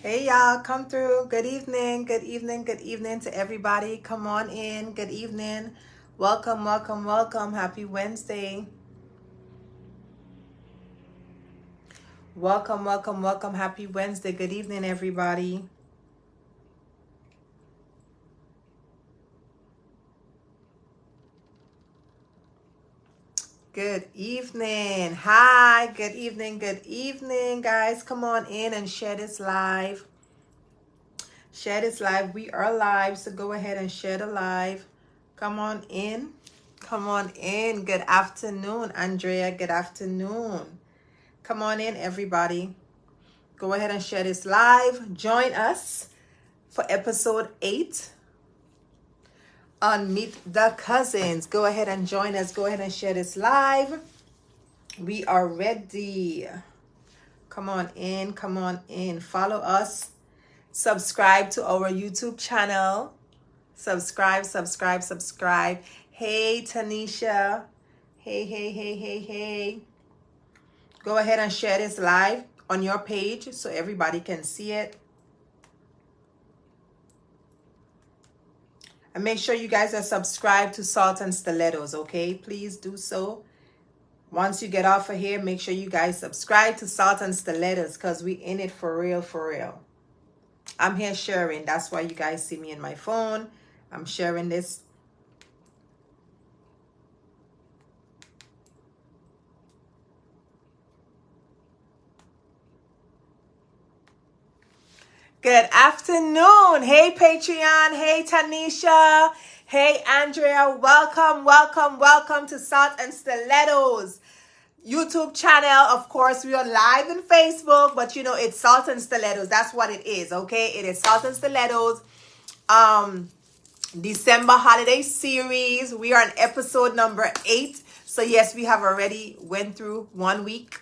Hey y'all, come through. Good evening, good evening, good evening to everybody. Come on in. Good evening. Welcome, welcome, welcome. Happy Wednesday. Welcome, welcome, welcome. Happy Wednesday. Good evening, everybody. Good evening. Hi, good evening, guys. Come on in and share this live. Share this live. We are live, so go ahead and share the live. Come on in. Come on in. Good afternoon, Andrea. Good afternoon. Come on in, everybody. Go ahead and share this live. Join us for episode 8 on Meet the Cousins. Go ahead and join us. Go ahead and share this live. We are ready. Come on in. Come on in. Follow us. Subscribe to our YouTube channel. Subscribe. Hey, Tanisha. Hey. Go ahead and share this live on your page so everybody can see it. And make sure you guys are subscribed to Salt and Stilettos, okay? Please do so. Once you get off of here, make sure you guys subscribe to Salt and Stilettos because we in it for real, for real. I'm here sharing. That's why you guys see me in my phone. I'm sharing this. Good afternoon. Hey, Patreon. Hey, Tanisha. Hey, Andrea. Welcome to Salt and Stilettos YouTube channel. Of course, we are live on Facebook, but you know, it's Salt and Stilettos. That's what it is, okay? It is Salt and Stilettos. December holiday series. We are on episode number 8. So yes, we have already went through 1 week.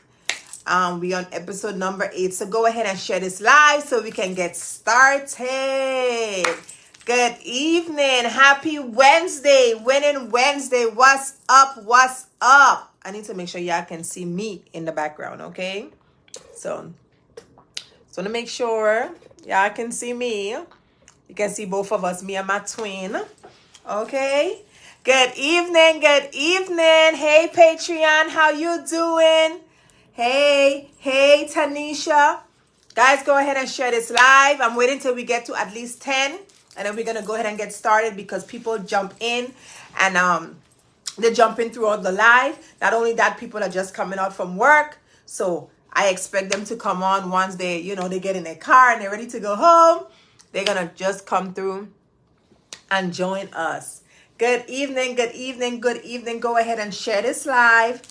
We on episode number 8. So go ahead and share this live so we can get started. Good evening. Happy Wednesday. Winning Wednesday. What's up? I need to make sure y'all can see me in the background, okay? So to make sure y'all can see me. You can see both of us, me and my twin. Okay? Good evening. Hey, Patreon. How you doing? Hey, Tanisha. Guys, go ahead and share this live. I'm waiting till we get to at least 10. And then we're going to go ahead and get started because people jump in. And they're jumping throughout the live. Not only that, people are just coming out from work. So I expect them to come on once they get in their car and they're ready to go home. They're going to just come through and join us. Good evening. Go ahead and share this live.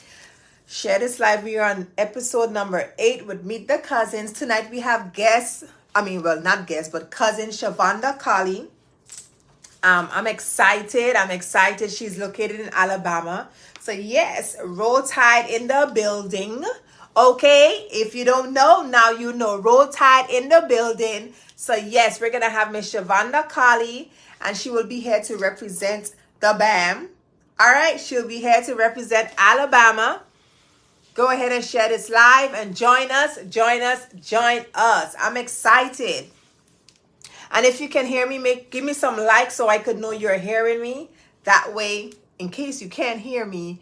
We are on episode number 8 with Meet the Cousins. Tonight we have not guests, but cousin Shovonda Collie. I'm excited. She's located in Alabama. So yes, Roll Tide in the building. Okay, if you don't know, now you know. Roll Tide in the building. So yes, we're going to have Miss Shovonda Collie, and she will be here to represent the BAM. All right, she'll be here to represent Alabama. Go ahead and share this live and join us. I'm excited. And if you can hear me, give me some likes so I could know you're hearing me. That way, in case you can't hear me,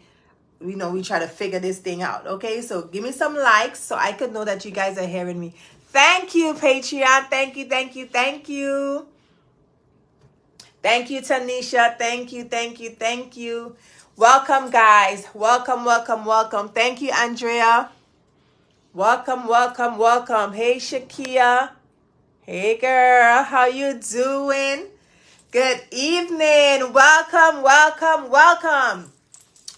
we try to figure this thing out. Okay, so give me some likes so I could know that you guys are hearing me. Thank you, Patreon. Thank you. Thank you, Tanisha. Thank you. Welcome, guys. Welcome. Thank you, Andrea. Welcome. Hey, Shakia. Hey, girl. How you doing? Good evening. Welcome.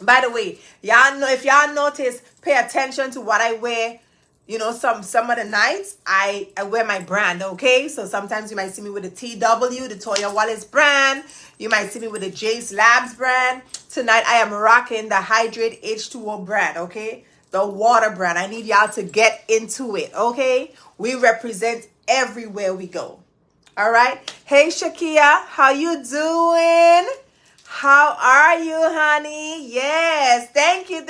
By the way, y'all know, if y'all notice, pay attention to what I wear. You know, some of the nights I wear my brand, okay? So sometimes you might see me with the TW, the IamToiaWallace brand. You might see me with the Jace Labs brand. Tonight I am rocking the Hydrate H2O brand, okay? The water brand. I need y'all to get into it, okay? We represent everywhere we go. All right? Hey, Shakia, how you doing? How are you, honey? Yes, thank you.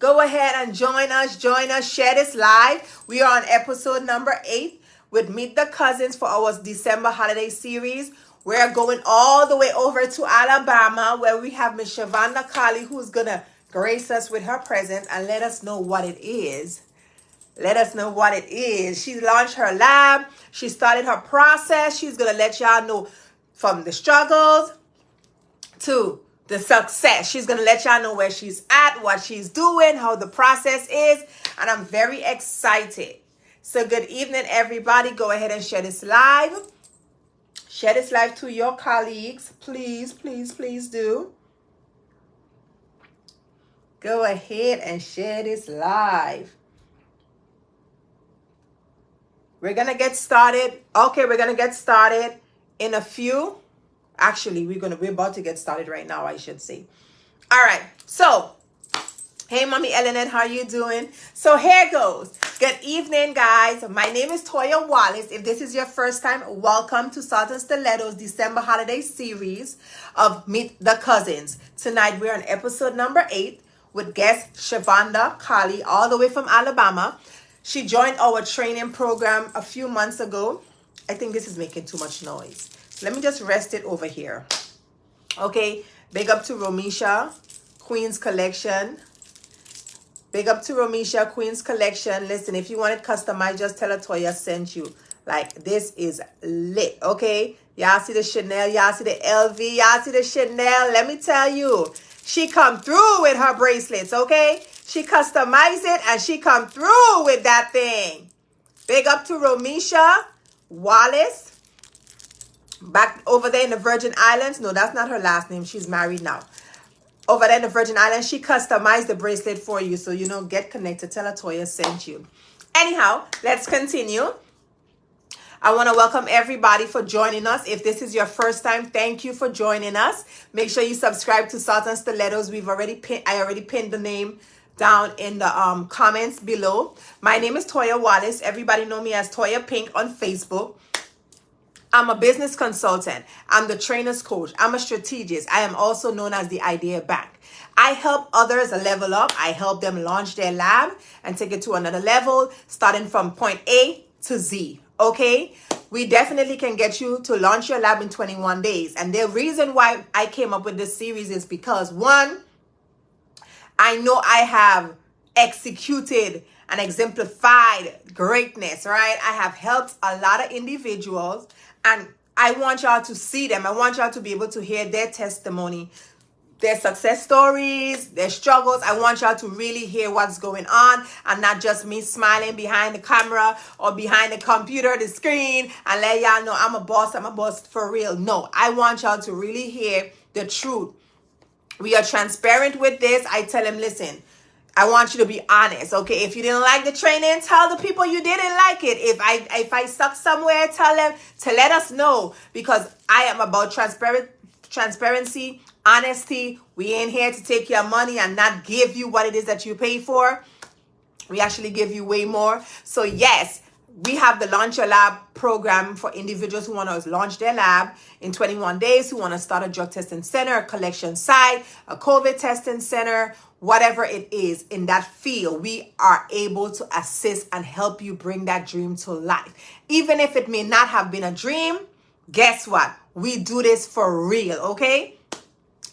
Go ahead and join us, share this live. We are on episode number 8 with Meet the Cuzzins for our December holiday series. We're going all the way over to Alabama where we have Miss Shovonda Collie, who's going to grace us with her presence and let us know what it is. Let us know what it is. She launched her lab. She started her process. She's going to let y'all know from the struggles to the success. She's going to let y'all know where she's at, what she's doing, how the process is. And I'm very excited. So good evening, everybody. Go ahead and share this live. Share this live to your colleagues. Please, please, please do. Go ahead and share this live. We're going to get started. Okay, we're going to get started in a few. Actually, we're about to get started right now, I should say. All right. So, hey, Mommy Eleanor, how you doing? So here goes. Good evening, guys. My name is Toia Wallace. If this is your first time, welcome to Salt and Stiletto's December holiday series of Meet the Cuzzins. Tonight, we're on episode number 8 with guest Shovonda Collie, all the way from Alabama. She joined our training program a few months ago. I think this is making too much noise. Let me just rest it over here. Okay. Big up to Romisha, Queen's Collection. Big up to Romisha, Queen's Collection. Listen, if you want it customized, just tell her Toya sent you. Like, this is lit. Okay. Y'all see the Chanel. Y'all see the LV. Y'all see the Chanel. Let me tell you. She come through with her bracelets. Okay. She customized it and she come through with that thing. Big up to Romisha Wallace. Back over there in the Virgin Islands. No, that's not her last name. She's married now. Over there in the Virgin Islands, she customized the bracelet for you. So, you know, get connected. Tell her Toya sent you. Anyhow, let's continue. I want to welcome everybody for joining us. If this is your first time, thank you for joining us. Make sure you subscribe to Salt and Stilettos. I already pinned the name down in the comments below. My name is Toia Wallace. Everybody know me as Toia Pink on Facebook. I'm a business consultant. I'm the trainer's coach. I'm a strategist. I am also known as the Idea Bank. I help others level up. I help them launch their lab and take it to another level, starting from point A to Z. Okay? We definitely can get you to launch your lab in 21 days. And the reason why I came up with this series is because, one, I know I have executed and exemplified greatness, right? I have helped a lot of individuals and I want y'all to see them. I want y'all to be able to hear their testimony, their success stories, their struggles. I want y'all to really hear what's going on and not just me smiling behind the camera or behind the computer, the screen, and let y'all know I'm a boss for real. No, I want y'all to really hear the truth. We are transparent with this. I tell them, listen, I want you to be honest. Okay, if you didn't like the training, tell the people you didn't like it. If I suck somewhere, tell them to let us know, because I am about transparency, honesty. We ain't here to take your money and not give you what it is that you pay for. We actually give you way more. So yes, we have the Launch Your Lab program for individuals who want to launch their lab in 21 days, who want to start a drug testing center, a collection site, a COVID testing center, whatever it is in that field. We are able to assist and help you bring that dream to life. Even if it may not have been a dream, guess what? We do this for real, okay?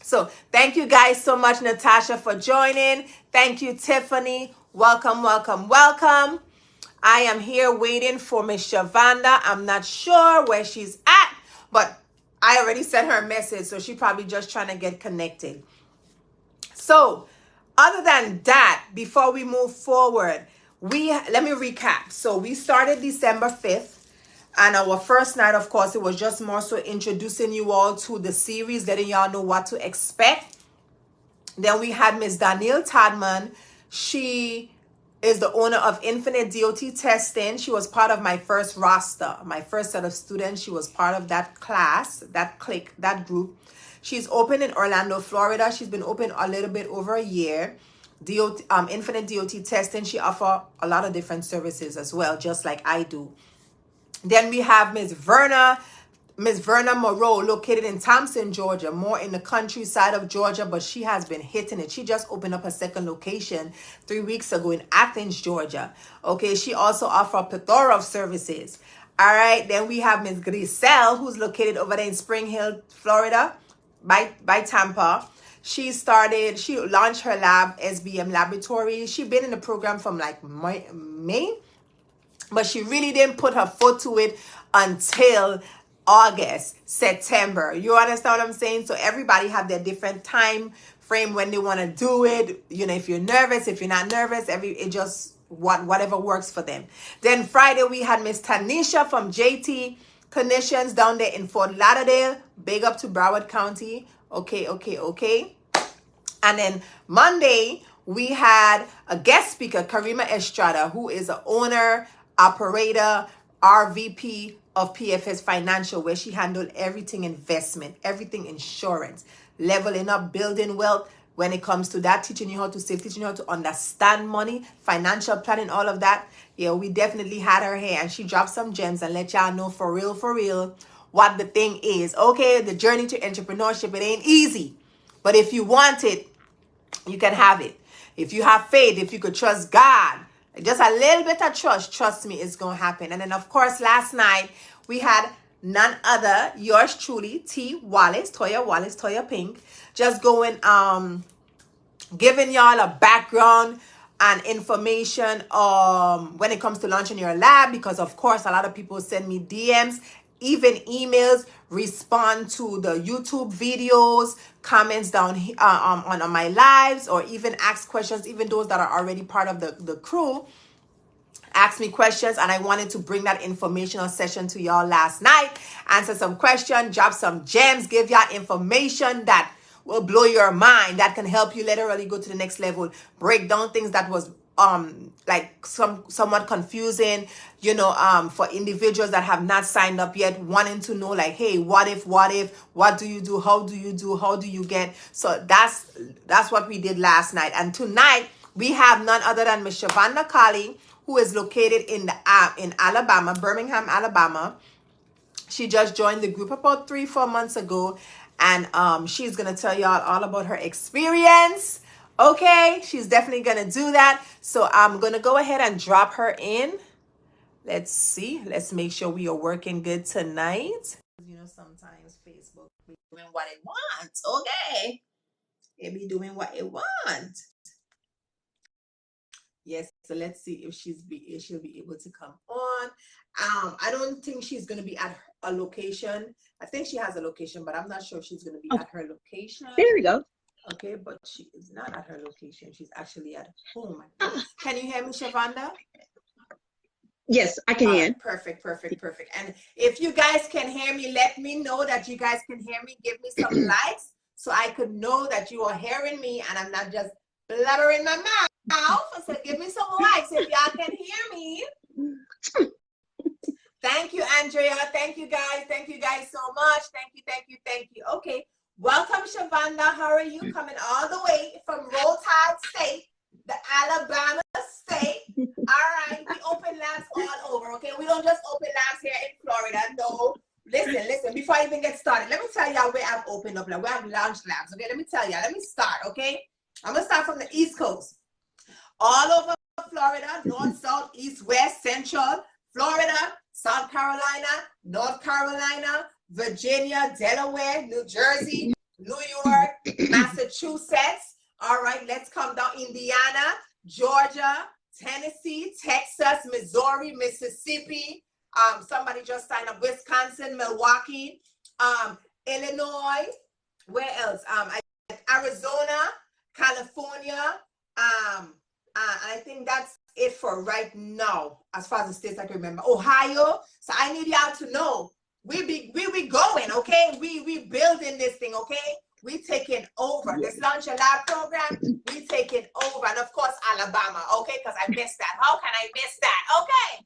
So thank you guys so much, Natasha, for joining. Thank you, Tiffany. Welcome, welcome, welcome. I am here waiting for Miss Shovonda. I'm not sure where she's at, but I already sent her a message, so she's probably just trying to get connected. So, other than that, before we move forward, let me recap. So, we started December 5th, and our first night, of course, it was just more so introducing you all to the series, letting y'all know what to expect. Then we had Miss Danielle Tadman. She is the owner of Infinite DOT Testing. She was part of my first roster, my first set of students. She was part of that class, that clique, that group. She's open in Orlando, Florida. She's been open a little bit over a year. Infinite DOT Testing. She offers a lot of different services as well, just like I do. Then we have Miss Verna Miss Verna Moreau, located in Thompson, Georgia, more in the countryside of Georgia, but she has been hitting it. She just opened up a second location 3 weeks ago in Athens, Georgia. Okay, she also offers a plethora of services. All right, then we have Miss Griselle, who's located over there in Spring Hill, Florida, by Tampa. She launched her lab, SBM Laboratories. She's been in the program from like May, but she really didn't put her foot to it until August, September. You understand what I'm saying? So everybody have their different time frame when they want to do it. You know, if you're nervous, if you're not nervous, it just whatever works for them. Then Friday we had Miss Tanisha from JT Clinicians down there in Fort Lauderdale. Big up to Broward County. Okay. And then Monday we had a guest speaker, Karima Estrada, who is an owner, operator, RVP of PFS Financial, where she handled everything investment, everything insurance, leveling up, building wealth. When it comes to that, teaching you how to save, teaching you how to understand money, financial planning, all of that. Yeah, we definitely had her here, and she dropped some gems and let y'all know for real, what the thing is. Okay, the journey to entrepreneurship, it ain't easy. But if you want it, you can have it. If you have faith, if you could trust God, just a little bit of trust me, it's going to happen. And then, of course, last night, we had none other, yours truly, Wallace, Toia Wallace, Toia Pink, just going, giving y'all a background and information when it comes to launching your lab, because, of course, a lot of people send me DMs, even emails, respond to the YouTube videos, comments down on my lives, or even ask questions, even those that are already part of the crew. Ask me questions, and I wanted to bring that informational session to y'all last night. Answer some questions, drop some gems, give y'all information that will blow your mind, that can help you literally go to the next level, break down things that was like somewhat confusing, you know, for individuals that have not signed up yet, wanting to know like, hey, what if, what do you do, how do you get. So that's what we did last night. And tonight we have none other than Miss Shovonda Collie, who is located in Alabama, Birmingham, Alabama. She just joined the group about 3-4 months ago, and she's gonna tell y'all all about her experience. Okay, she's definitely gonna do that. So I'm gonna go ahead and drop her in. Let's see. Let's make sure we are working good tonight. You know, sometimes Facebook be doing what it wants. Okay, it be doing what it wants. Yes, so let's see if she'll be able to come on. I don't think she's gonna be at a location. I think she has a location, but I'm not sure if she's gonna be at her location. There we go. Okay, but she is not at her location. She's actually at home. Can you hear me, Shovonda? Yes, I can hear. Perfect. And if you guys can hear me, let me know that you guys can hear me. Give me some likes so I could know that you are hearing me and I'm not just blabbering my mouth. So give me some likes if y'all can hear me. Thank you, Andrea. Thank you guys so much. Thank you. Okay. Welcome, Shovonda. How are you? Coming all the way from Roll Tide State, the Alabama state. All right, we open labs all over, okay? We don't just open labs here in Florida, no. Listen, before I even get started, let me tell y'all where I've opened up, like where I've launched labs, okay? Let me tell y'all, let me start, okay? I'm gonna start from the East Coast. All over Florida, North, South, East, West, Central, Florida, South Carolina, North Carolina, Virginia, Delaware, New Jersey, New York, Massachusetts. All right, let's come down. Indiana, Georgia, Tennessee, Texas, Missouri, Mississippi. Somebody just signed up. Wisconsin, Milwaukee, Illinois. Where else? Arizona, California. I think that's it for right now, as far as the states I can remember. Ohio. So I need y'all to know. We be going, okay? We building this thing, okay? We taking over. This Launch Your Lab program, we taking over. And of course, Alabama, okay? Because I missed that. How can I miss that? Okay.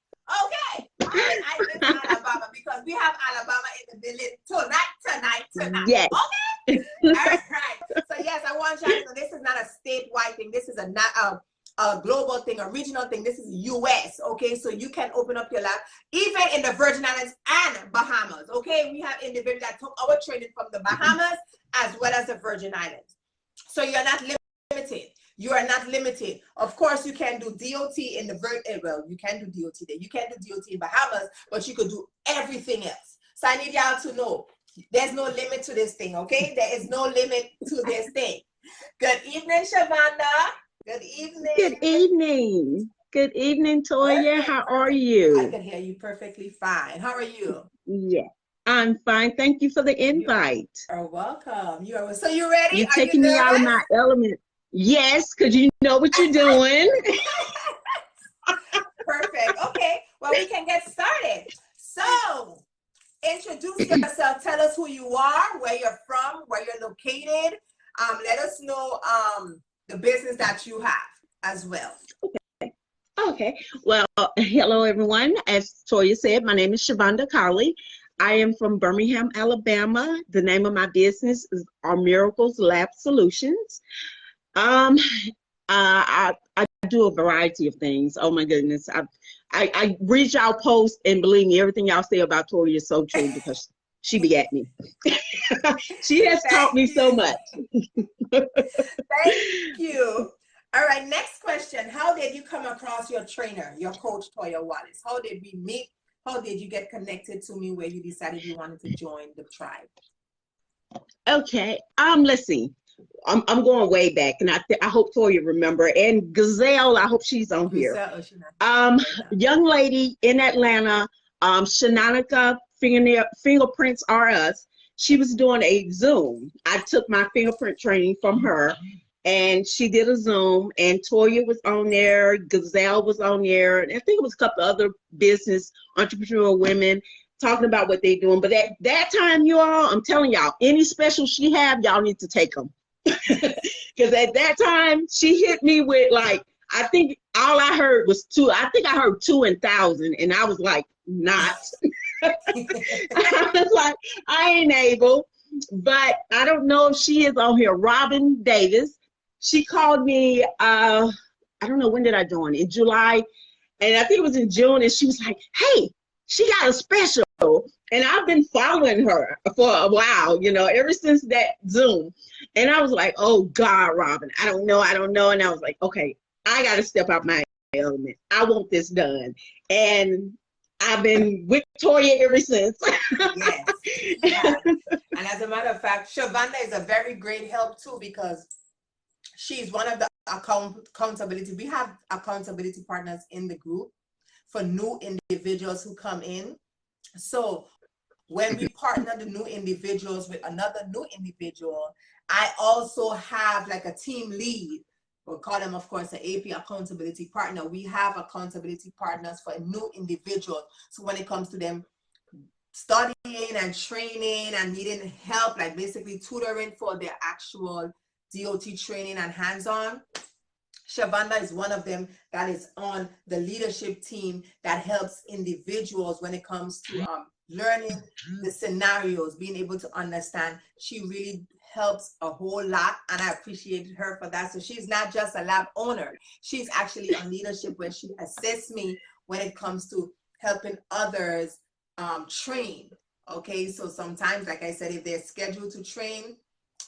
I miss Alabama because we have Alabama in the building tonight. Yes. Okay? All right. So yes, I want y'all to know this is not a statewide thing. This is a a global thing, a regional thing. This is US, okay? So you can open up your lab, even in the Virgin Islands and Bahamas, okay? We have individuals that took our training from the Bahamas as well as the Virgin Islands. So you're not limited. You are not limited. Of course, you can do DOT in the well, you can do DOT there. You can do DOT in Bahamas, but you could do everything else. So I need y'all to know there's no limit to this thing, okay? There is no limit to this thing. Good evening, Shovonda. Good evening. Good evening. Good evening, Toia. How are you? I can hear you perfectly fine. How are you? Yeah, I'm fine. Thank you for the invite. You're welcome. So you ready? You're taking me out of my element. Yes, because you know what you're doing. Perfect. Okay. Well, we can get started. So introduce yourself. Tell us who you are, where you're from, where you're located. Let us know the business that you have as well. Okay. Well, hello, everyone. As Toia said, my name is Shovonda Collie. I am from Birmingham, Alabama. The name of my business is Our Miracles Lab Solutions. I do a variety of things. Oh my goodness. I read y'all posts, and believe me, everything y'all say about Toia is so true because she begat me. She has taught me so much. Thank you. All right, next question. How did you come across your trainer, your coach, Toia Wallace? How did we meet? How did you get connected to me where you decided you wanted to join the tribe? Okay. Let's see. I'm going way back, and I hope Toia remember. And Gazelle, I hope she's on here. Young lady in Atlanta, Shananica Fingerprints Are Us. She was doing a Zoom. I took my fingerprint training from her, and she did a Zoom, and Toia was on there, Gazelle was on there, and I think it was a couple other business entrepreneurial women talking about what they're doing. But at that time, you all, I'm telling y'all, any specials she have, y'all need to take them. Because at that time, she hit me with, like, I think all I heard was two. I think I heard 2 and 1,000, and I was like, not. I was like, I ain't able. But I don't know if she is on here. Robin Davis. She called me, I don't know, when did I join? In July. And I think it was in June. And she was like, hey, she got a special. And I've been following her for a while, you know, ever since that Zoom. And I was like, oh, God, Robin, I don't know. And I was like, okay, I got to step out my element. I want this done. And I've been with Toia ever since. Yes. Yeah. And as a matter of fact, Shovonda is a very great help, too, because she's one of the accountability. We have accountability partners in the group for new individuals who come in. So when we partner the new individuals with another new individual, I also have like a team lead. We'll call them, of course, an AP accountability partner. We have accountability partners for new individuals. So when it comes to them studying and training and needing help, like basically tutoring for their actual DOT training and hands-on, Shovonda is one of them that is on the leadership team that helps individuals when it comes to learning the scenarios, being able to understand. She really helps a whole lot, and I appreciate her for that. So she's not just a lab owner. She's actually on leadership where she assists me when it comes to helping others train. Okay, so sometimes, like I said, if they're scheduled to train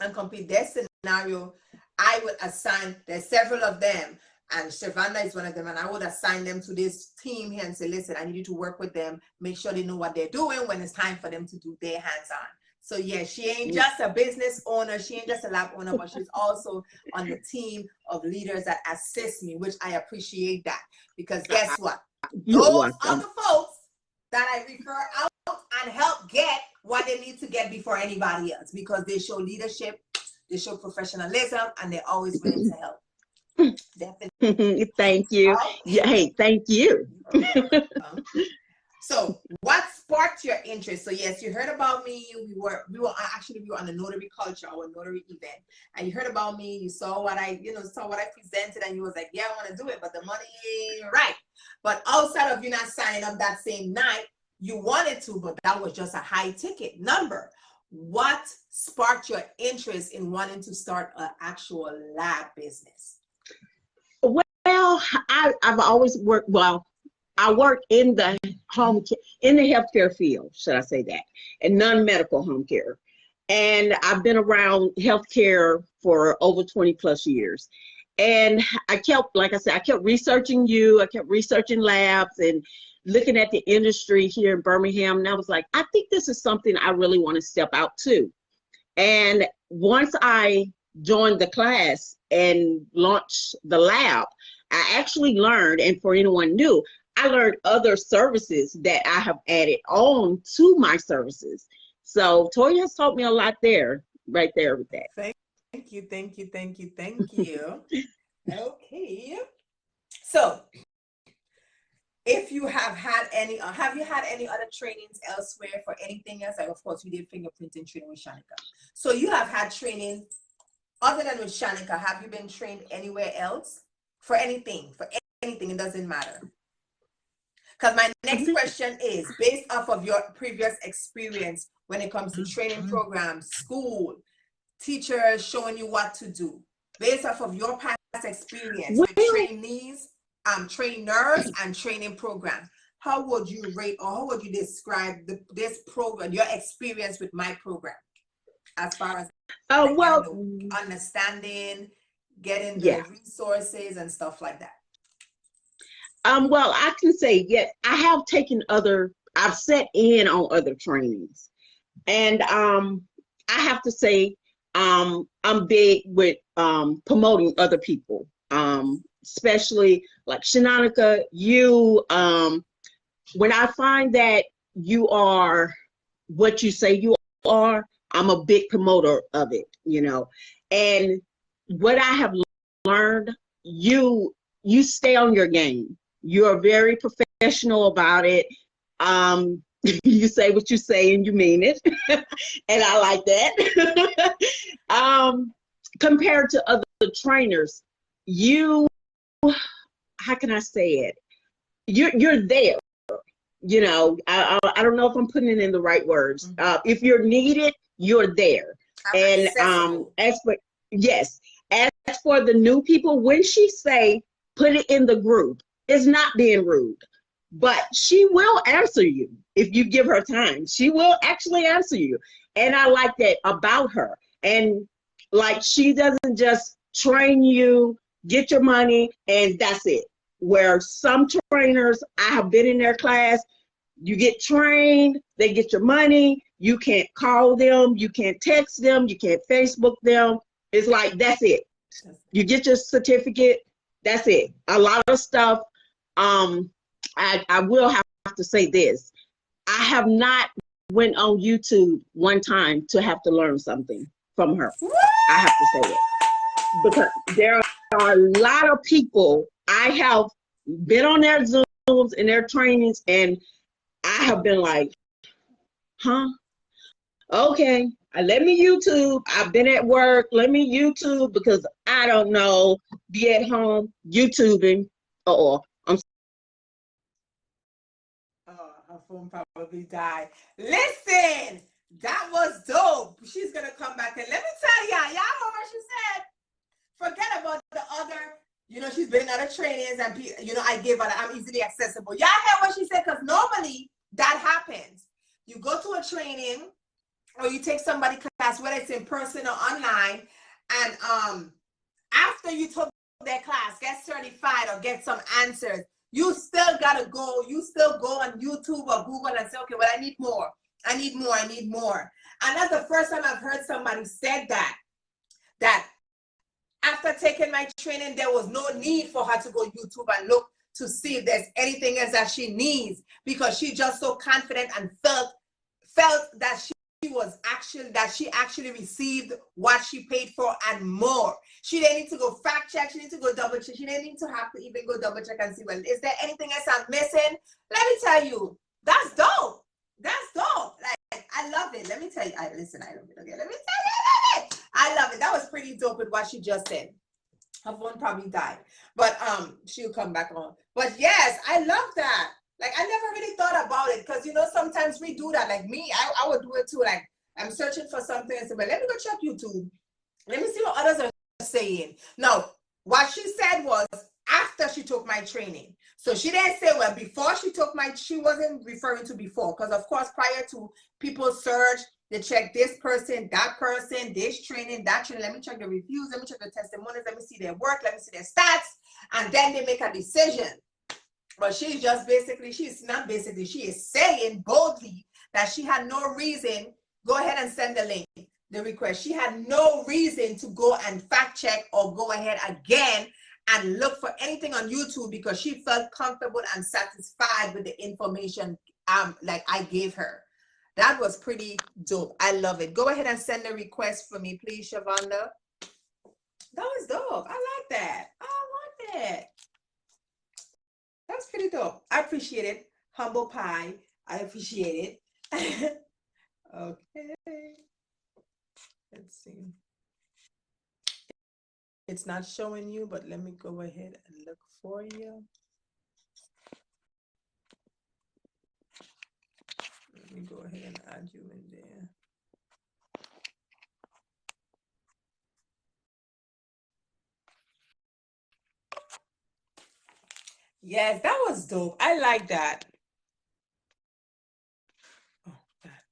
and complete their scenario, I would assign, there's several of them, and Shovonda is one of them, and I would assign them to this team here and say, listen, I need you to work with them, make sure they know what they're doing when it's time for them to do their hands-on. So yeah, she ain't just a business owner, she ain't just a lab owner, but she's also on the team of leaders that assist me, which I appreciate that, because guess what? Those are the folks that I refer out and help get what they need to get before anybody else, because they show leadership, they show professionalism, and they're always willing to help. Definitely. Thank you. Yeah, hey, thank you. So what sparked your interest? So yes, you heard about me. We were on the notary culture, our notary event, and you heard about me. You saw what I presented, and you was like, yeah, I want to do it, but the money ain't right. But outside of you not signing up that same night, you wanted to, but that was just a high ticket number. What sparked your interest in wanting to start an actual lab business? Well, Well, I've always worked, well, I work in the in the healthcare field, should I say that, and non-medical home care. And I've been around healthcare for over 20 plus years. And I kept, like I said, I kept researching you. I kept researching labs and looking at the industry here in Birmingham. And I was like, I think this is something I really want to step out to. And once I joined the class and launched the lab, I actually learned, and for anyone new, I learned other services that I have added on to my services. So Toia has taught me a lot there, right there with that. Thank you, thank you, thank you, thank you. Okay. So if you have had any, have you had any other trainings elsewhere for anything else? Like, of course, we did fingerprinting training with Shanika. So you have had training other than with Shanika. Have you been trained anywhere else for anything? For anything, it doesn't matter. Because my next question is, based off of your previous experience when it comes to training programs, school, teachers showing you what to do, based off of your past experience with trainees, trainers, and training programs, how would you rate or how would you describe this program, your experience with my program, as far as understanding, getting the resources and stuff like that? Well, I can say, yes, I have taken I've sat in on other trainings. And I have to say, I'm big with promoting other people, especially like Shanika, you, when I find that you are what you say you are, I'm a big promoter of it, you know. And what I have learned, you stay on your game. You're very professional about it. You say what you say and you mean it. And I like that. Compared to other trainers, how can I say it? You're there. You know, I don't know if I'm putting it in the right words. If you're needed, you're there. And as for the new people, when she say put it in the group, it's not being rude, but she will answer you if you give her time. She will actually answer you, and I like that about her. And like, she doesn't just train you, get your money, and that's it. Where some trainers, I have been in their class, you get trained, they get your money, you can't call them, you can't text them, you can't Facebook them. It's like, that's it. You get your certificate, that's it. A lot of stuff, I will have to say this. I have not went on YouTube one time to have to learn something from her. I have to say it. Because there are a lot of people, I have been on their Zooms and their trainings, and I have been like, huh? Okay, let me YouTube. I've been at work. Let me YouTube because I don't know. Be at home YouTubing. Her phone probably died. Listen, that was dope. She's gonna come back and let me tell y'all heard what she said. Forget about the other. You know, she's been in other trainings, and you know, I give her that I'm easily accessible. Y'all heard what she said? Because normally that happens. You go to a training, or you take somebody class, whether it's in person or online, and after you took their class, get certified or get some answers, you still gotta go. You still go on YouTube or Google and say, okay, well, I need more. I need more. I need more. And that's the first time I've heard somebody said that after taking my training, there was no need for her to go YouTube and look to see if there's anything else that she needs, because she's just so confident and felt that she actually received what she paid for and more. She didn't need to go fact check. She didn't need to go double check. She didn't need to have to even go double check and see, well, is there anything else I'm missing? Let me tell you, that's dope. That's dope. Like, I love it. Let me tell you. I love it. Okay, let me tell you. I love it. That was pretty dope with what she just said. Her phone probably died, but she'll come back on. But yes, I love that. Like, I never really thought about it, because, you know, sometimes we do that. Like me, I would do it too. Like, I'm searching for something and say, but let me go check YouTube. Let me see what others are saying. No, what she said was, after she took my training. So she didn't say, well, before she took she wasn't referring to before, because of course, prior to, people search, they check this person, that person, this training, that training. Let me check the reviews, let me check the testimonies, let me see their work, let me see their stats, and then they make a decision. But she's just basically, she is saying boldly that she had no reason. Go ahead and send the link, the request. She had no reason to go and fact check or go ahead again and look for anything on YouTube, because she felt comfortable and satisfied with the information like I gave her. That was pretty dope. I love it. Go ahead and send the request for me, please, Shovonda. That was dope. I like that. I like that. That's pretty dope. I appreciate it. Humble pie. I appreciate it. Okay. Let's see. It's not showing you, but let me go ahead and look for you. Let me go ahead and add you in there. Yes, that was dope. I like that. Oh, that.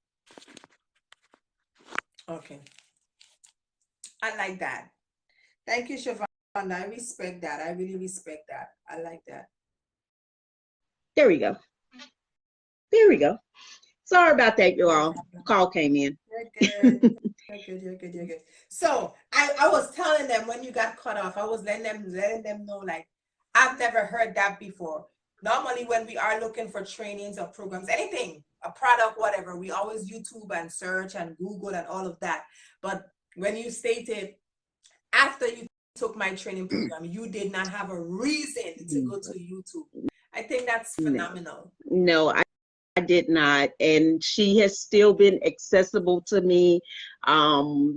Okay. I like that. Thank you, Shovonda. I respect that. I really respect that. I like that. There we go. There we go. Sorry about that, you all. Call came in. You're good. You're good. So I was telling them when you got cut off, I was letting them know, like, I've never heard that before. Normally when we are looking for trainings or programs, anything, a product, whatever, we always YouTube and search and Google and all of that. But when you stated after you took my training program, you did not have a reason to go to YouTube. I think that's phenomenal. No, I did not. And she has still been accessible to me.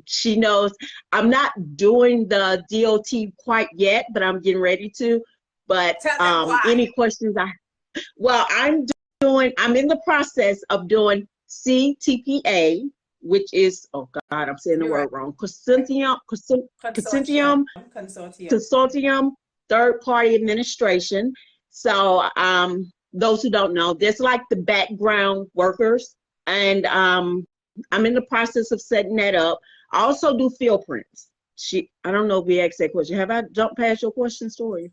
She knows I'm not doing the DOT quite yet, but I'm getting ready to. But any questions I'm in the process of doing CTPA, which is, oh God, I'm saying the word wrong. Consortium, third party administration. So those who don't know, there's like the background workers, and I'm in the process of setting that up. I also do field prints. I don't know if we asked that question. Have I jumped past your question, Toia?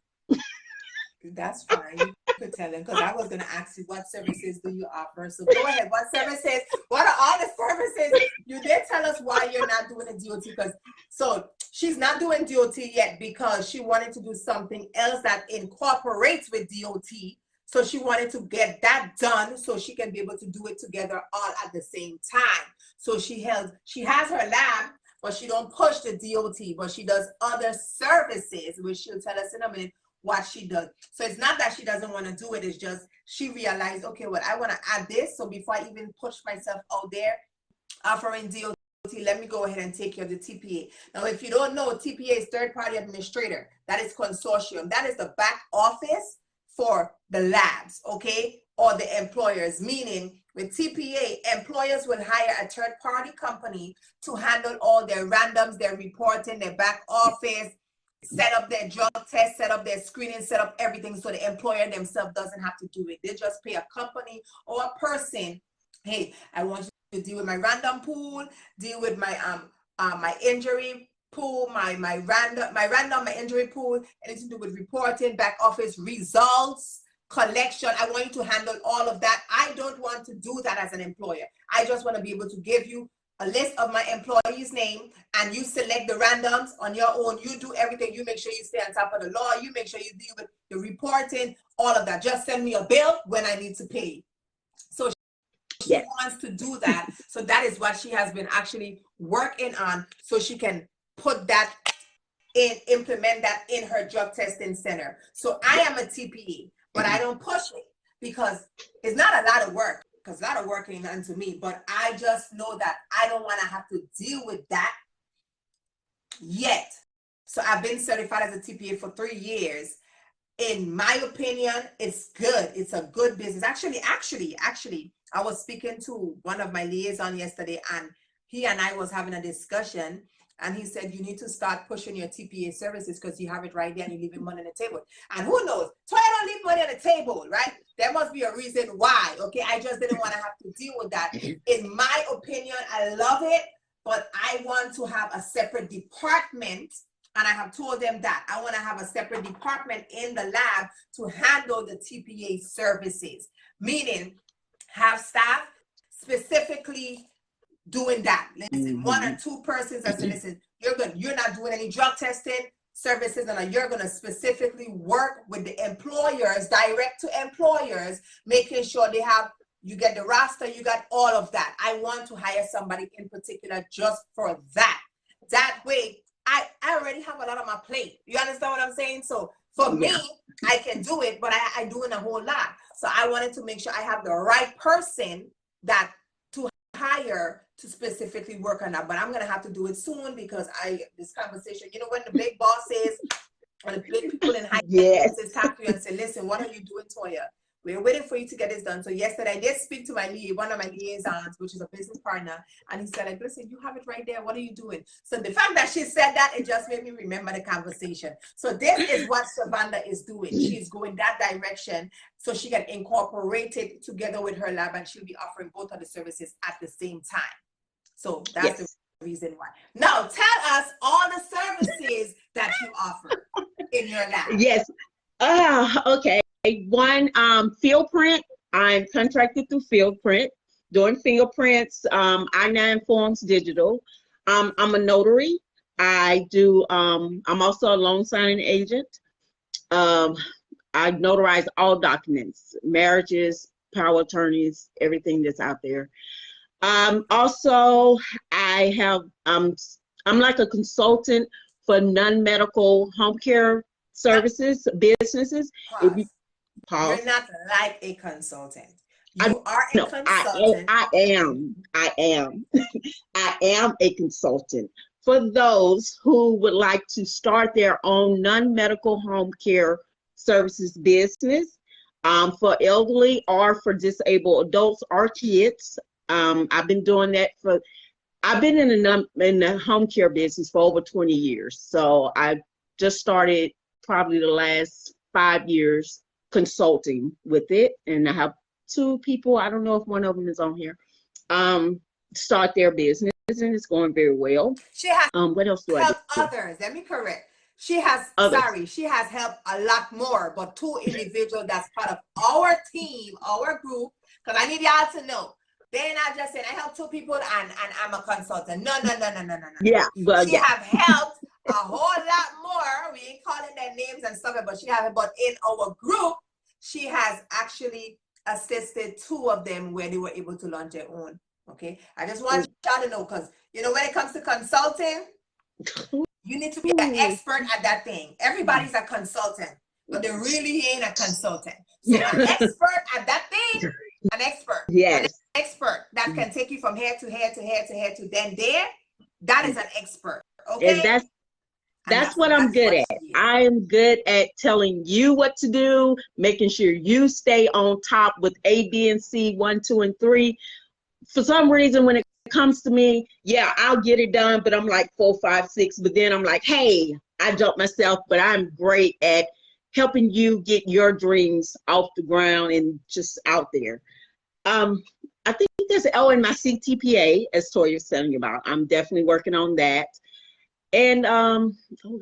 That's fine. You could tell them, because I was going to ask you, what services do you offer? So go ahead. What services? What are all the services? You did tell us why you're not doing a DOT, because so she's not doing DOT yet because she wanted to do something else that incorporates with DOT. So she wanted to get that done so she can be able to do it together all at the same time. So she has her lab, but she don't push the DOT, but she does other services, which she'll tell us in a minute what she does. So it's not that she doesn't want to do it, it's just she realized, okay, well, I want to add this. So before I even push myself out there offering DOT, let me go ahead and take care of the TPA. Now, if you don't know, TPA is third party administrator. That is consortium. That is the back office for the labs, okay, or the employers. Meaning with TPA, employers will hire a third party company to handle all their randoms, their reporting, their back office, set up their drug test, set up their screening, set up everything, so the employer themselves doesn't have to do it. They just pay a company or a person, hey, I want you to deal with my random pool, deal with my my injury pool, my injury pool, anything to do with reporting, back office, results, collection. I want you to handle all of that. I don't want to do that as an employer. I just want to be able to give you a list of my employees' name, and you select the randoms on your own. You do everything. You make sure you stay on top of the law. You make sure you deal with the reporting, all of that. Just send me a bill when I need to pay. So she wants to do that. So that is what she has been actually working on, so she can put that in, implement that in her drug testing center. So I am a TPE, but I don't push it because it's not a lot of work. Because a lot of work ain't nothing to me, but I just know that I don't want to have to deal with that yet. So I've been certified as a TPA for 3 years. In my opinion, it's good. It's a good business. Actually, I was speaking to one of my liaison yesterday, and he and I was having a discussion, And he said, you need to start pushing your TPA services because you have it right there and you're leaving money on the table. And who knows? Toya don't leave money on the table, right? There must be a reason why, okay? I just didn't want to have to deal with that. In my opinion, I love it, but I want to have a separate department. And I have told them that I want to have a separate department in the lab to handle the TPA services, meaning have staff specifically doing that. Listen, one or two persons that say, listen, you're not doing any drug testing services, and you're going to specifically work with the employers, direct to employers, making sure they have, you get the roster, you got all of that. I want to hire somebody in particular just for that. That way, I already have a lot on my plate. You understand what I'm saying? So for me, I can do it, but I doing a whole lot. So I wanted to make sure I have the right person that to hire to specifically work on that. But I'm gonna have to do it soon because this conversation, you know, when the big bosses or the big people in high places talk to you and say, listen, what are you doing, Toya? We're waiting for you to get this done. So yesterday I did speak to one of my liaisons, which is a business partner, and he said, like, listen, you have it right there. What are you doing? So the fact that she said that, it just made me remember the conversation. So this is what Shovonda is doing. She's going that direction so she can incorporate it together with her lab, and she'll be offering both of the services at the same time. So that's the reason why. Now tell us all the services that you offer in your lab. Yes. Okay. One, field print. I'm contracted through field print, doing fingerprints, I-9 forms digital. I'm a notary. I do, I'm also a loan signing agent. I notarize all documents, marriages, power attorneys, everything that's out there. Also, I have, I'm like a consultant for non-medical home care services, businesses. You're not like a consultant. You are a consultant. I am. I am a consultant for those who would like to start their own non-medical home care services business, for elderly or for disabled adults or kids. I've been doing that I've been in the home care business for over 20 years. So I just started probably the last 5 years consulting with it, and I have 2 people, I don't know if one of them is on here, start their business, and it's going very well. She has what else do helped others. Let me correct. She has she has helped a lot more, but 2 individuals that's part of our team, our group, because I need y'all to know. They're not just saying I help 2 people and I'm a consultant. No. Yeah, but she have helped a whole lot more. We ain't calling their names and stuff, but she have. But in our group, she has actually assisted 2 of them where they were able to launch their own. Okay, I just want y'all to know, because you know when it comes to consulting, you need to be an expert at that thing. Everybody's a consultant, but they really ain't a consultant. So an expert at that thing, an expert. Yes. An expert that can take you from here to here to here to here to then there. That is an expert. Okay. And that's what I'm good at. I am good at telling you what to do, making sure you stay on top with A, B, and C, 1, 2, and 3. For some reason, when it comes to me, yeah, I'll get it done, but I'm like 4, 5, 6. But then I'm like, hey, I jumped myself, but I'm great at helping you get your dreams off the ground and just out there. I think there's in my CTPA, as Toya was telling you about. I'm definitely working on that. And oh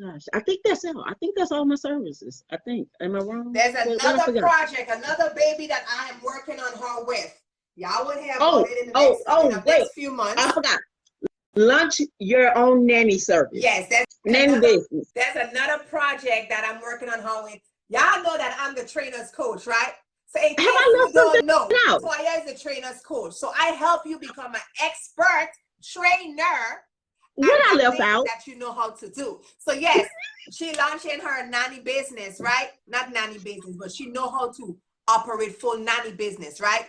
gosh, I think that's all. I think that's all my services. I think. Am I wrong? There's another project, another baby that I am working on her with. Y'all will hear about it in the next few months. I forgot. Launch your own nanny service. Yes, that's nanny business. There's another project that I'm working on her with. Y'all know that I'm the trainer's coach, right? So in case you don't know, Toya is the trainer's coach. So I help you become an expert trainer. What I left out that you know how to do. So yes, she launching her nanny business, right? Not nanny business, but she know how to operate full nanny business, right?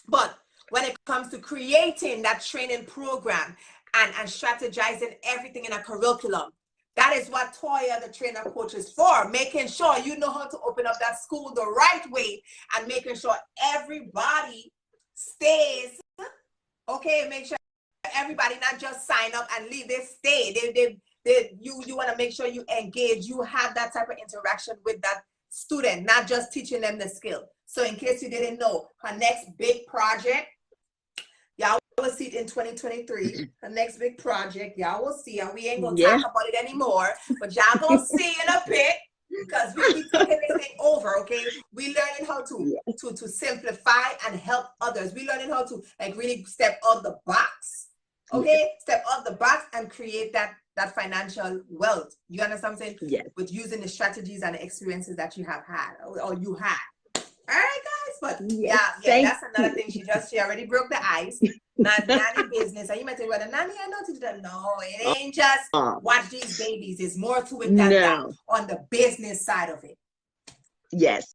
But when it comes to creating that training program and strategizing everything in a curriculum, that is what Toya, the trainer coach, is for, making sure you know how to open up that school the right way and making sure everybody stays, okay, make sure everybody not just sign up and leave. They stay. You want to make sure you engage. You have that type of interaction with that student, not just teaching them the skill. So in case you didn't know, her next big project, y'all will see it in 2023. Her next big project, y'all will see, and we ain't gonna talk about it anymore, but y'all gonna see in a bit, because we keep taking this thing over, okay? We learning how to simplify and help others. We learning how to like really step out the box, okay? Step out the box and create that financial wealth. You understand what I'm saying? Yes. With using the strategies and the experiences that you have had, or you had. All right, guys, but that's another thing. She already broke the ice. Not nanny business. And you might say, well, the nanny, I know to do that. No, it ain't just watch these babies. There's more to it than that on the business side of it. Yes.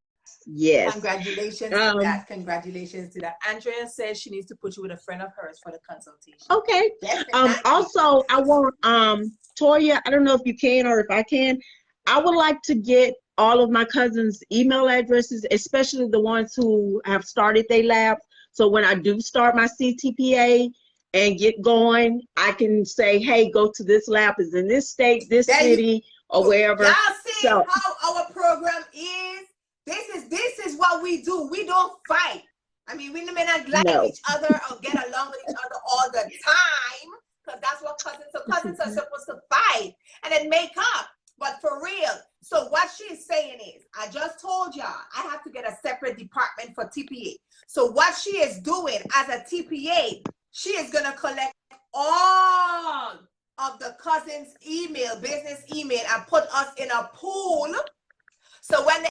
Congratulations to that. Congratulations to that. Andrea says she needs to put you with a friend of hers for the consultation. Okay. Also, I want Toia, I don't know if you can or if I can, I would like to get all of my cousins' email addresses, especially the ones who have started their lab. So when I do start my CTPA and get going, I can say, hey, go to this lab, is in this state, this city, or wherever. Y'all see how our program is? This is what we do. We don't fight. I mean, we may not like each other or get along with each other all the time, because that's what cousins are supposed to fight and then make up. But for real, so what she's saying is, I just told y'all, I have to get a separate department for TPA. So what she is doing as a TPA, she is going to collect all of the cousins' business email, and put us in a pool. So when the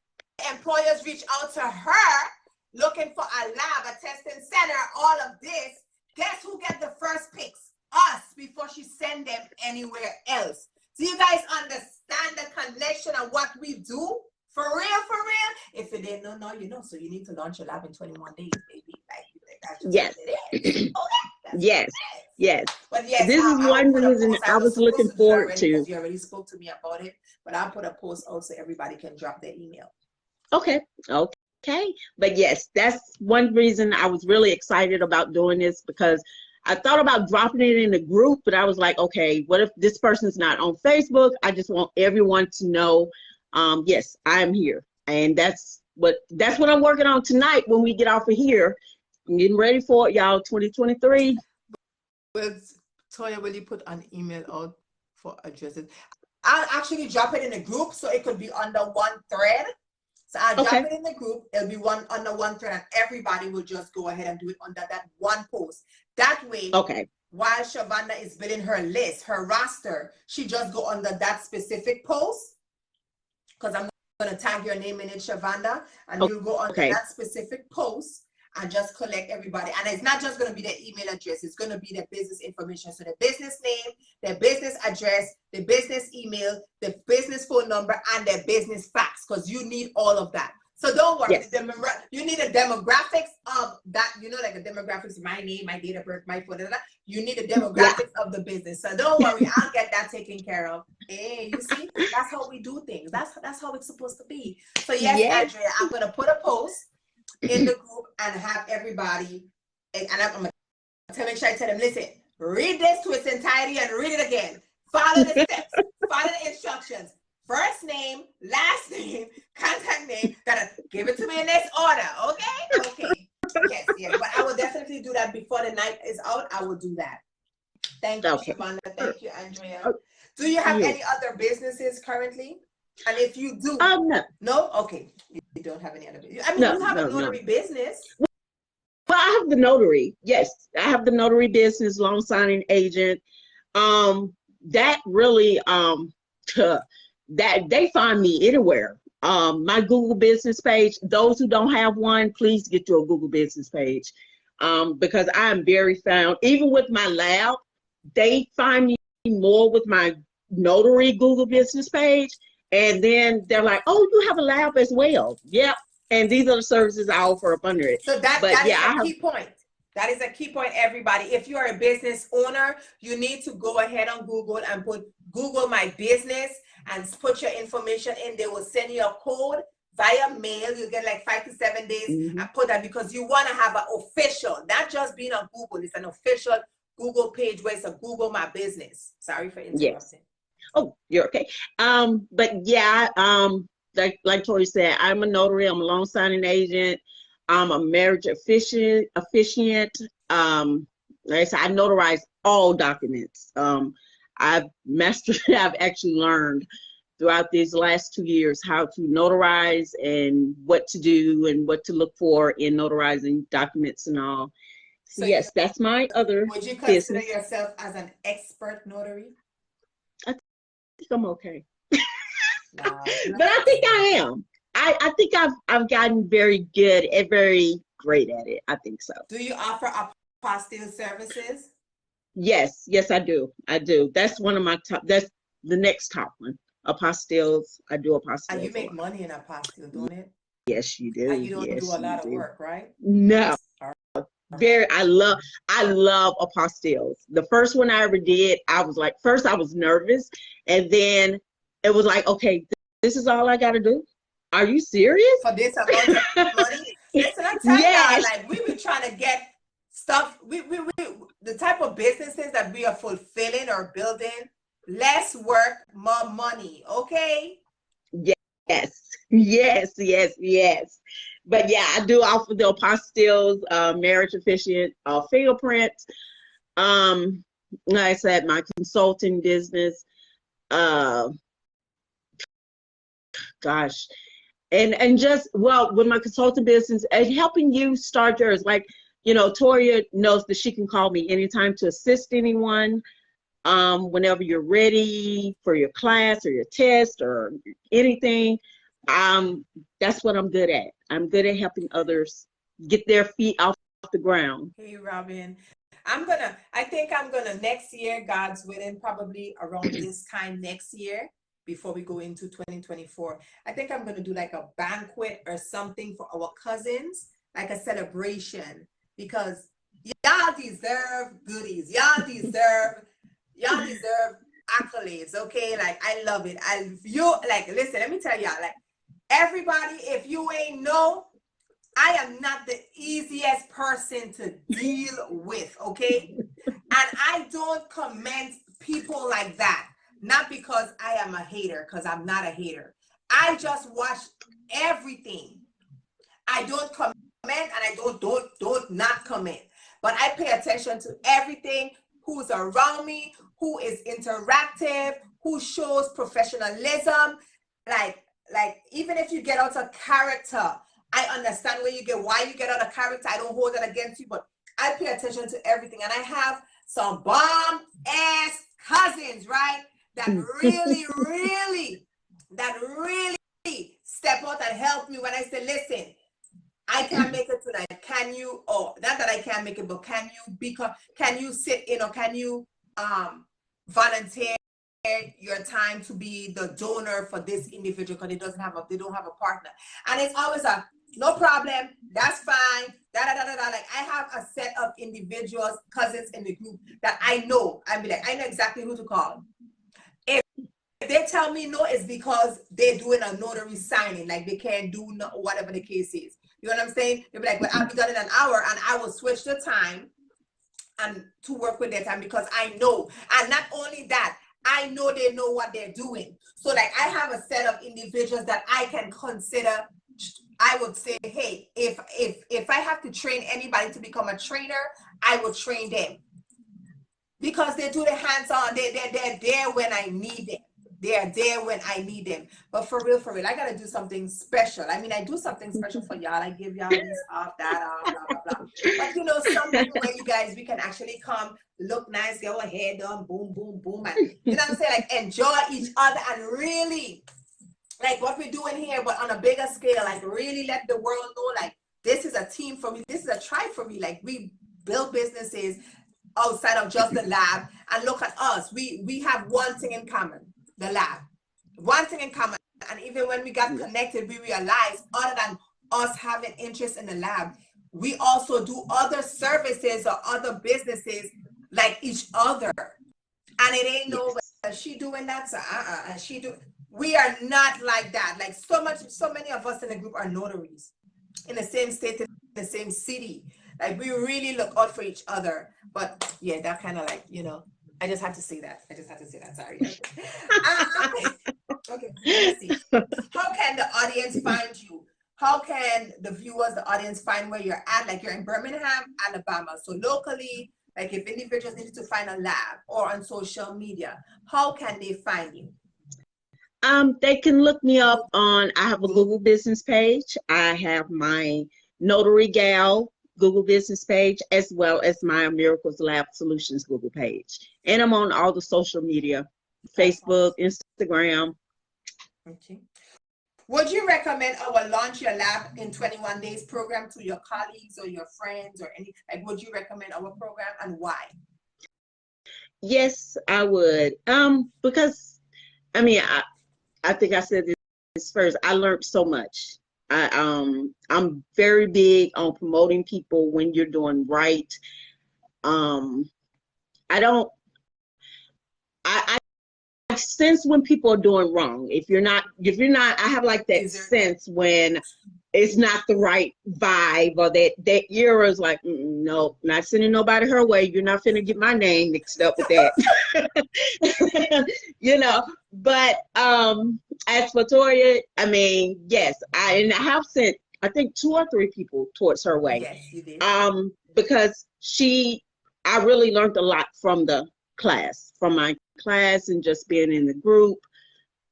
employers reach out to her, looking for a lab, a testing center, all of this, guess who gets the first picks? Us, before she send them anywhere else. Do you guys understand the connection of what we do? For real? If you didn't know, you know. So you need to launch your lab in 21 days, baby. That's just what it is. Yes. But yes, this is one reason I was looking forward to. You already spoke to me about it, but I'll put a post out so everybody can drop their email. Okay. But yes, that's one reason I was really excited about doing this, because I thought about dropping it in a group, but I was like, okay, what if this person's not on Facebook? I just want everyone to know, yes, I am here. And that's what I'm working on tonight when we get off of here. I'm getting ready for it, y'all, 2023. Toia, will you put an email out for addresses? I'll actually drop it in a group, so it could be under one thread. So I'll drop it in the group. It'll be under one thread, and everybody will just go ahead and do it under that one post. That way, while Shovonda is building her list, her roster, she just go under that specific post, because I'm going to tag your name in it, Shovonda, and you'll go under that specific post and just collect everybody. And it's not just going to be their email address. It's going to be their business information. So the business name, their business address, the business email, the business phone number, and their business fax, because you need all of that. So don't worry. You need a demographics of that, like a demographics, my name, my date of birth, my phone, you need a demographics of the business. So don't worry, I'll get that taken care of. Hey, you see, that's how we do things. That's how it's supposed to be. So yes, Andrea, I'm going to put a post in the group and have everybody, and I'm going to make sure I tell them, listen, read this to its entirety and read it again. Follow the steps, follow the instructions. First name, last name, contact name. Gotta give it to me in this order, okay? Yes. But I will definitely do that before the night is out. I will do that. Thank you, Shovonda. Thank you, Andrea. Do you have any other businesses currently? And if you do, no? Okay. You don't have any other business. I mean, you have a notary business. Well, I have the notary. Yes, I have the notary business, loan signing agent. That really, that they find me anywhere. My Google business page, those who don't have one, please get your Google business page. Because I am very found, even with my lab, they find me more with my notary Google business page. And then they're like, oh, you have a lab as well. Yep. And these are the services I offer up under it. So that is a key point. That is a key point, everybody. If you are a business owner, you need to go ahead on Google and put Google My Business and put your information in. They will send you a code via mail. You get like 5 to 7 days and put that, because you want to have an official, not just being on Google. It's an official Google page where it's a Google My Business. Sorry for interrupting. Yes. Oh, you're okay. But yeah, like Toia said, I'm a notary. I'm a loan signing agent. I'm a marriage officiant. Like I said, I notarize all documents. I've mastered. I've actually learned throughout these last 2 years how to notarize and what to do and what to look for in notarizing documents and all. So yes, that's my other business. Would you consider yourself as an expert notary? I think I'm okay. But I think I am. I think I've gotten very good and very great at it. I think so. Do you offer apostille services? Yes, I do. That's one of my top. That's the next top one. Apostilles. I do apostilles. And you make money in apostille, don't it? Yes, you do. And you don't do a lot of work, right? No. I love apostilles. The first one I ever did, I was like, first I was nervous, and then it was like, okay, this is all I got to do. Are you serious? For this amount of money? Listen, I'm telling y'all, like, we be trying to get stuff. We the type of businesses that we are fulfilling or building, less work, more money. Okay. Yes. But yeah, I do offer the apostilles, marriage officiant, fingerprints. Like I said, my consulting business. Gosh. And just, well, with my consulting business and helping you start yours, like, you know, Toia knows that she can call me anytime to assist anyone, whenever you're ready for your class or your test or anything. That's what I'm good at. I'm good at helping others get their feet off the ground. Hey, Robin. I think I'm gonna next year, God's willing, probably around this time next year, before we go into 2024, I think I'm gonna do like a banquet or something for our cousins, like a celebration, because y'all deserve goodies. Y'all deserve accolades. Okay, like I love it. Listen, let me tell y'all, like, everybody, if you ain't know, I am not the easiest person to deal with, okay? And I don't comment people like that. Not because I am a hater, because I'm not a hater. I just watch everything. I don't comment and I don't not comment. But I pay attention to everything, who's around me, who is interactive, who shows professionalism. Like even if you get out of character, I understand why you get out of character. I don't hold that against you, but I pay attention to everything. And I have some bomb ass cousins, right? That really step out and help me when I say, listen, I can't make it tonight. Can you, or not that I can't make it, but can you sit in, or can you volunteer your time to be the donor for this individual because they don't have a partner? And it's always a no problem, that's fine. Like, I have a set of individuals, cousins in the group that I know. I know exactly who to call. If they tell me no, it's because they're doing a notary signing, like they can't do whatever the case is. You know what I'm saying? They'll be like, well, I'll be done in an hour, and I will switch the time and to work with their time, because I know. And not only that, I know they know what they're doing. So like, I have a set of individuals that I can consider. I would say, hey, if I have to train anybody to become a trainer, I will train them, because they do the hands-on. They're there when I need them. They are there when I need them. But for real, I gotta do something special. I mean, I do something special for y'all. I give y'all this off, that off, blah, blah, blah. But you know, something where you guys, we can actually come, look nice, get our hair done, boom, boom, boom, and you know what I'm saying? Like, enjoy each other and really, like what we're doing here, but on a bigger scale, like really let the world know, like, this is a team for me. This is a tribe for me. Like, we build businesses outside of just the lab, and look at us. We have one thing in common. The lab, one thing in common. And even when we got connected, we realized, other than us having interest in the lab, we also do other services or other businesses like each other. And it ain't no, but she doing that, so and she do. We are not like that. Like, so many of us in the group are notaries in the same state, in the same city. Like we really look out for each other. But yeah, that kind of like, I just had to say that. Sorry. Okay, let's see. How can the audience find you? How can the viewers, the audience find where you're at? Like you're in Birmingham, Alabama. So locally, like if individuals need to find a lab or on social media, how can they find you? They can look me up on, I have a Google business page. I have my Notary Gal Google business page, as well as my Miracles Lab Solutions Google page. And I'm on all the social media, Facebook, Instagram. Okay. Would you recommend our Launch Your Lab in 21 Days program to your colleagues or your friends or any, like, would you recommend our program and why? Yes, I would. Because, I mean, I think I said this first, I learned so much. I'm very big on promoting people when you're doing right. I sense when people are doing wrong. If you're not, I have like that sense when it's not the right vibe, or that era is like, no, not sending nobody her way. You're not finna get my name mixed up with that. But as for Toia, I mean, yes, I have sent, I think 2 or 3 people towards her way. Yes, you did. Because I really learned a lot from my class and just being in the group,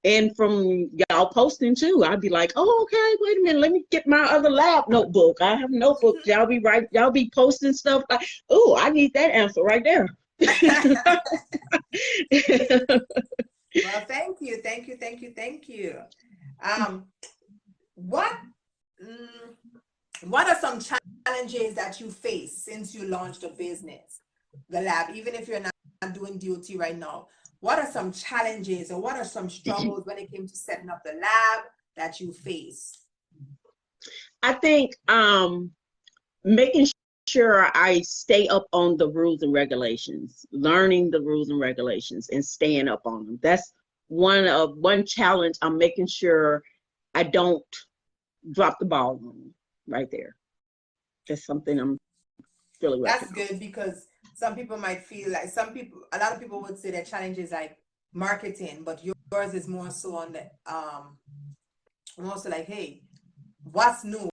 and from y'all posting too. I'd be like, oh, okay, wait a minute, let me get my other lab notebook. I have notebooks. Y'all be posting stuff like, oh, I need that answer right there. Well, thank you. What are some challenges that you face since you launched the business, the lab, even if you're not doing DOT right now? What are some challenges or what are some struggles when it came to setting up the lab that you face? I think making sure I stay up on the rules and regulations, learning the rules and regulations and staying up on them. That's one challenge. I'm making sure I don't drop the ball on them right there. That's something I'm really working on. That's good, because some people might feel like a lot of people would say their challenge is like marketing, but yours is more so on the more so like, hey, what's new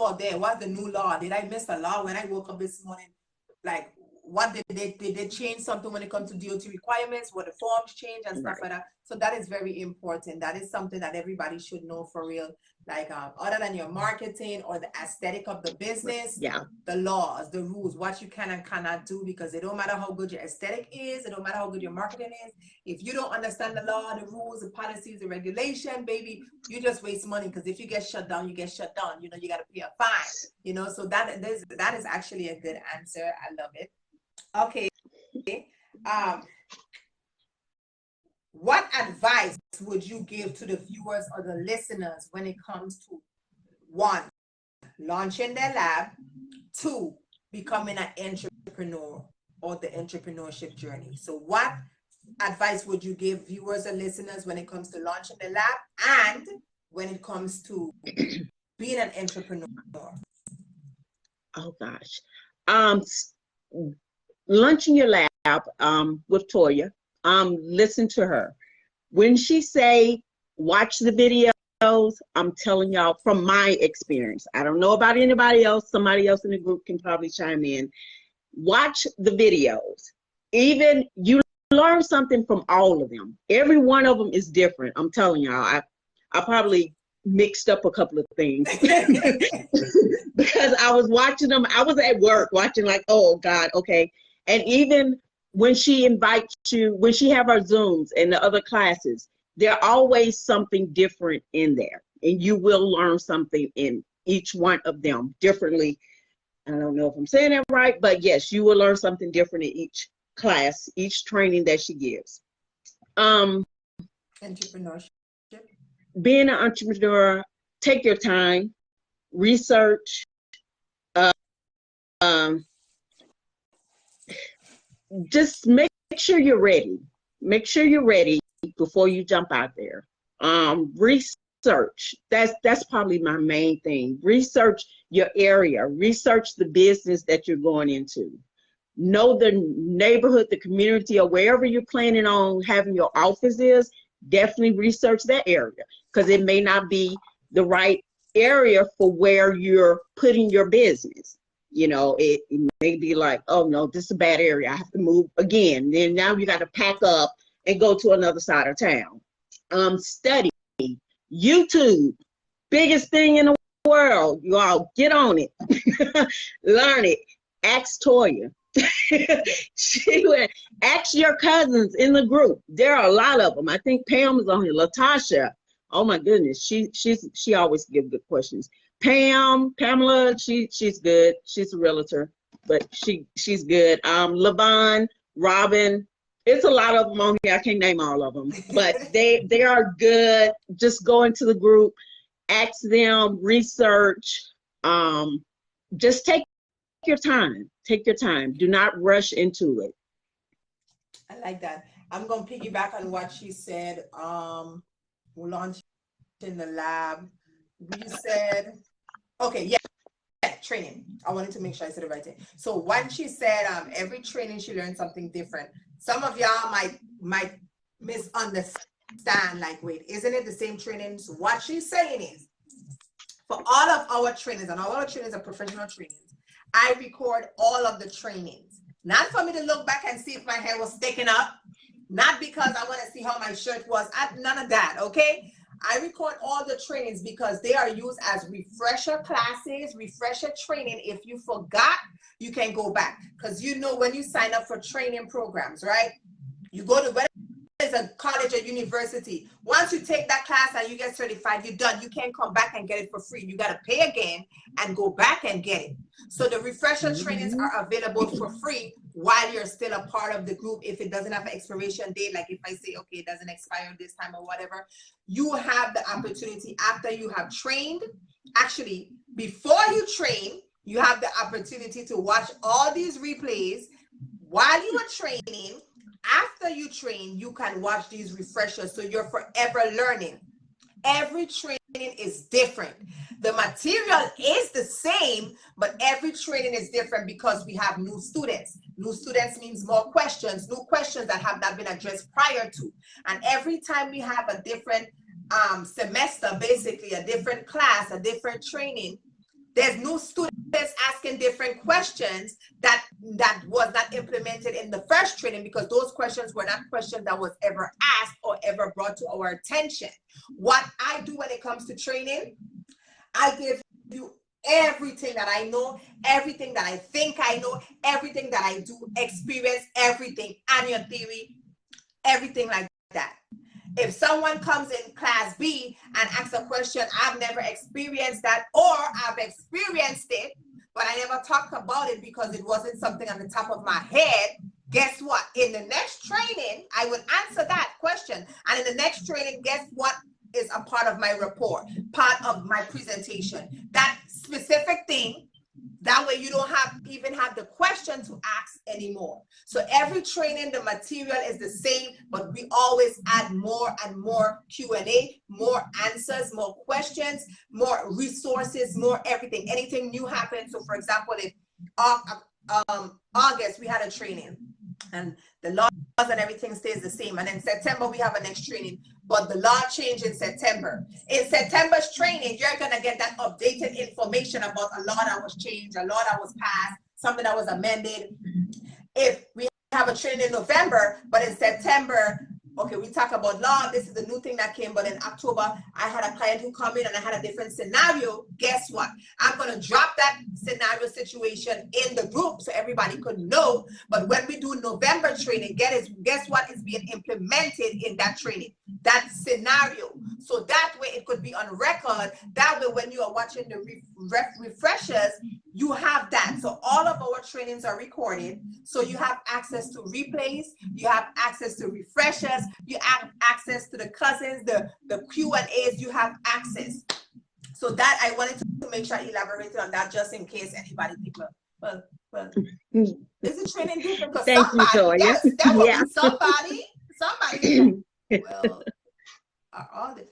out there? What's the new law? Did I miss a law when I woke up this morning? Like, what did they change something when it comes to DOT requirements? What the forms change and stuff like that? So that is very important. That is something that everybody should know for real. Like, other than your marketing or the aesthetic of the business, the laws, the rules, what you can and cannot do, because it don't matter how good your aesthetic is, it don't matter how good your marketing is. If you don't understand the law, the rules, the policies, the regulation, baby, you just waste money, because if you get shut down, you get shut down. You got to pay a fine. So that is actually a good answer. I love it. Okay. What advice would you give to the viewers or the listeners when it comes to 1, launching their lab, 2, becoming an entrepreneur or the entrepreneurship journey? So what advice would you give viewers or listeners when it comes to launching the lab and when it comes to being an entrepreneur? Oh gosh. Launching your lab with Toia, listen to her. When she say, watch the videos, I'm telling y'all from my experience. I don't know about anybody else. Somebody else in the group can probably chime in. Watch the videos. Even you learn something from all of them. Every one of them is different. I'm telling y'all, I probably mixed up a couple of things because I was watching them. I was at work watching like, oh God, okay. And even when she invites you, when she have our Zooms and the other classes, there's always something different in there. And you will learn something in each one of them differently. I don't know if I'm saying that right, but yes, you will learn something different in each class, each training that she gives. Entrepreneurship. Being an entrepreneur, take your time, research, just make sure you're ready. Make sure you're ready before you jump out there. Research research. That's probably my main thing. Research your area. Research the business that you're going into. Know the neighborhood, the community, or wherever you're planning on having your office is. Definitely research that area, because it may not be the right area for where you're putting your business. You know, it may be like, oh no, this is a bad area, I have to move again. Then now you got to pack up and go to another side of town. Study. YouTube, biggest thing in the world. You all get on it. Learn it. Ask Toia. She went, ask your cousins in the group. There are a lot of them. I think Pam is on here. Latasha. Oh my goodness. She always gives good questions. Pamela, she's good. She's a realtor, but she's good. Levon, Robin, it's a lot of them on here. I can't name all of them, but they are good. Just go into the group, ask them, research. Just take your time. Take your time. Do not rush into it. I like that. I'm going to piggyback on what she said. We'll launch in the lab. You said, okay, yeah, training. I wanted to make sure I said the right thing. So when she said every training she learned something different, some of y'all might misunderstand, like, wait, isn't it the same trainings? What she's saying is, for all of our trainings, and all our trainings are professional trainings, I record all of the trainings. Not for me to look back and see if my hair was sticking up, not because I want to see how my shirt was, none of that, okay? I record all the trainings because they are used as refresher classes, refresher training. If you forgot, you can go back. Because you know when you sign up for training programs, right? You go to, whether it's a college or university, once you take that class and you get certified, you're done. You can't come back and get it for free. You got to pay again and go back and get it. So the refresher trainings are available for free while you're still a part of the group. If it doesn't have an expiration date, like if I say, okay, it doesn't expire this time or whatever, you have the opportunity after you have trained. Actually, before you train, you have the opportunity to watch all these replays while you are training. After you train, you can watch these refreshers, so you're forever learning. Every training is different. The material is the same, but every training is different because we have new students. New students means more questions, new questions that have not been addressed prior to. And every time we have a different semester, basically a different class, a different training, there's new students asking different questions that was not implemented in the first training, because those questions were not questions that was ever asked or ever brought to our attention. What I do when it comes to training, I give you everything that I know, everything that I think I know, everything that I do, experience, everything, annual theory, everything like that. If someone comes in class B and asks a question, I've never experienced that, or I've experienced it, but I never talked about it because it wasn't something on the top of my head, guess what? In the next training, I will answer that question. And in the next training, guess what is a part of my report, part of my presentation? That specific thing. That way you don't even have the question to ask anymore. So every training, the material is the same, but we always add more and more Q&A, more answers, more questions, more resources, more everything. Anything new happens. So for example, if August we had a training and the laws and everything stays the same, and in September we have a next training, but the law changed in September. In September's training, you're going to get that updated information about a law that was changed, a law that was passed, something that was amended. If we have a training in November, but in September, okay, we talk about law, this is the new thing that came, but in October, I had a client who come in and I had a different scenario. Guess what? I'm going to drop that scenario situation in the group so everybody could know. But when we do November training, guess what is being implemented in that training? That scenario. So that way it could be on record. That way when you are watching the refreshers, you have that. So all of our trainings are recorded. So you have access to replays. You have access to refreshers. You have access to the Cuzzins, the Q&As. You have access. So that I wanted to make sure I elaborated on that just in case anybody think, well, is the training different? Because Thank you, Toia. Yes, that would be somebody. Well,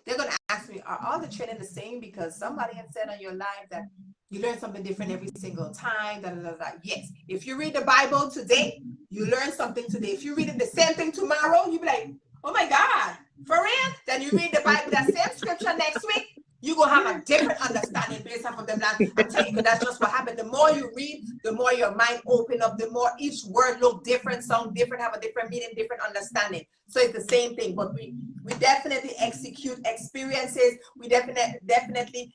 they're going to ask me, are all the training the same? Because somebody had said on your live that you learn something different every single time. Da, da, da, da. Yes. If you read the Bible today, you learn something today. If you read it the same thing tomorrow, you be like, oh my God, for real? Then you read the Bible, that same scripture next week, you're going to have a different understanding based off of them. I'm telling you, because that's just what happened. The more you read, the more your mind open up, the more each word look different, sound different, have a different meaning, different understanding. So it's the same thing, but we definitely execute experiences. We definitely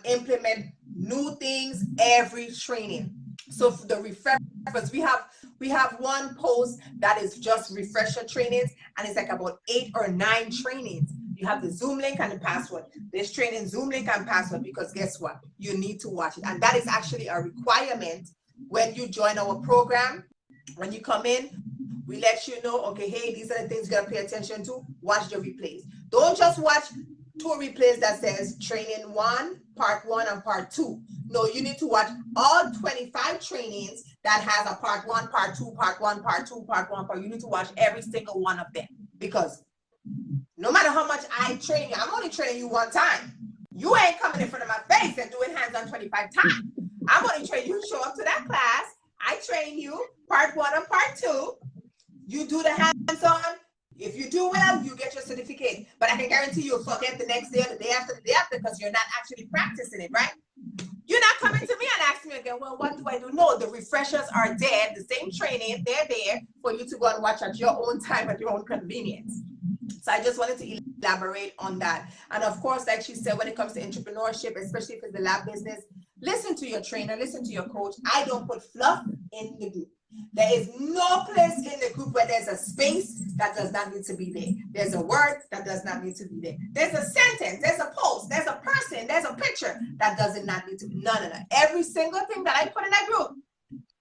implement new things every training. So for the refreshers, we have one post that is just refresher trainings, and it's like about 8 or 9 trainings. You have the Zoom link and the password. This training, Zoom link and password, because guess what? You need to watch it. And that is actually a requirement when you join our program. When you come in, we let you know, okay, hey, these are the things you gotta pay attention to. Watch the replays. Don't just watch 2 replays that says training 1, part 1 and part 2. No, you need to watch all 25 trainings that has a part 1, part 2, part 1, part 2, part 1, part. You need to watch every single one of them, because no matter how much I train you, I'm only training you one time. You ain't coming in front of my face and doing hands-on 25 times. I'm only training you. Show up to that class. I train you part 1 and part 2. You do the hands-on. If you do well, you get your certificate. But I can guarantee you'll forget the next day or the day after, because you're not actually practicing it, right? You're not coming to me and asking me again, well, what do I do? No, the refreshers are there. The same training, they're there for you to go and watch at your own time, at your own convenience. So I just wanted to elaborate on that. And of course, like she said, when it comes to entrepreneurship, especially if it's the lab business, listen to your trainer, listen to your coach. I don't put fluff in the group. There is no place in the group where there's a space that does not need to be there. There's a word that does not need to be there. There's a sentence, there's a post, there's a person, there's a picture that does not need to be. No. Every single thing that I put in that group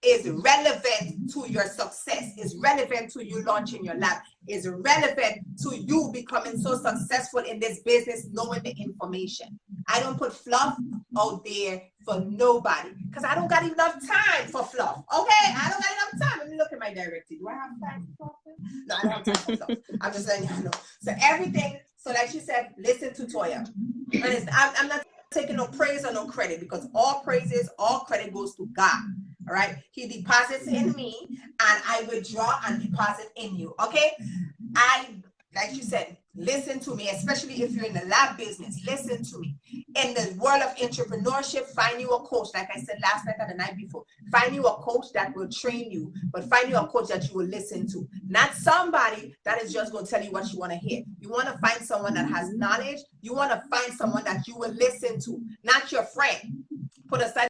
is relevant to your success, is relevant to you launching your lab, is relevant to you becoming so successful in this business, knowing the information. I don't put fluff out there for nobody, because I don't got enough time for fluff. Okay, I don't got enough time. Let me look at my directory. Do I have time for fluff? No, I don't have time for fluff. I'm just letting you know. So everything, so like she said, listen to Toia. And I'm not taking no praise or no credit, because all praises, all credit goes to God. All right, he deposits in me and I withdraw and deposit in you. Okay, like you said, listen to me, especially if you're in the lab business. Listen to me. In the world of entrepreneurship, find you a coach. Like I said last night and the night before, find you a coach that will train you, but find you a coach that you will listen to, not somebody that is just going to tell you what you want to hear. You want to find someone that has knowledge. You want to find someone that you will listen to, not your friend. Put aside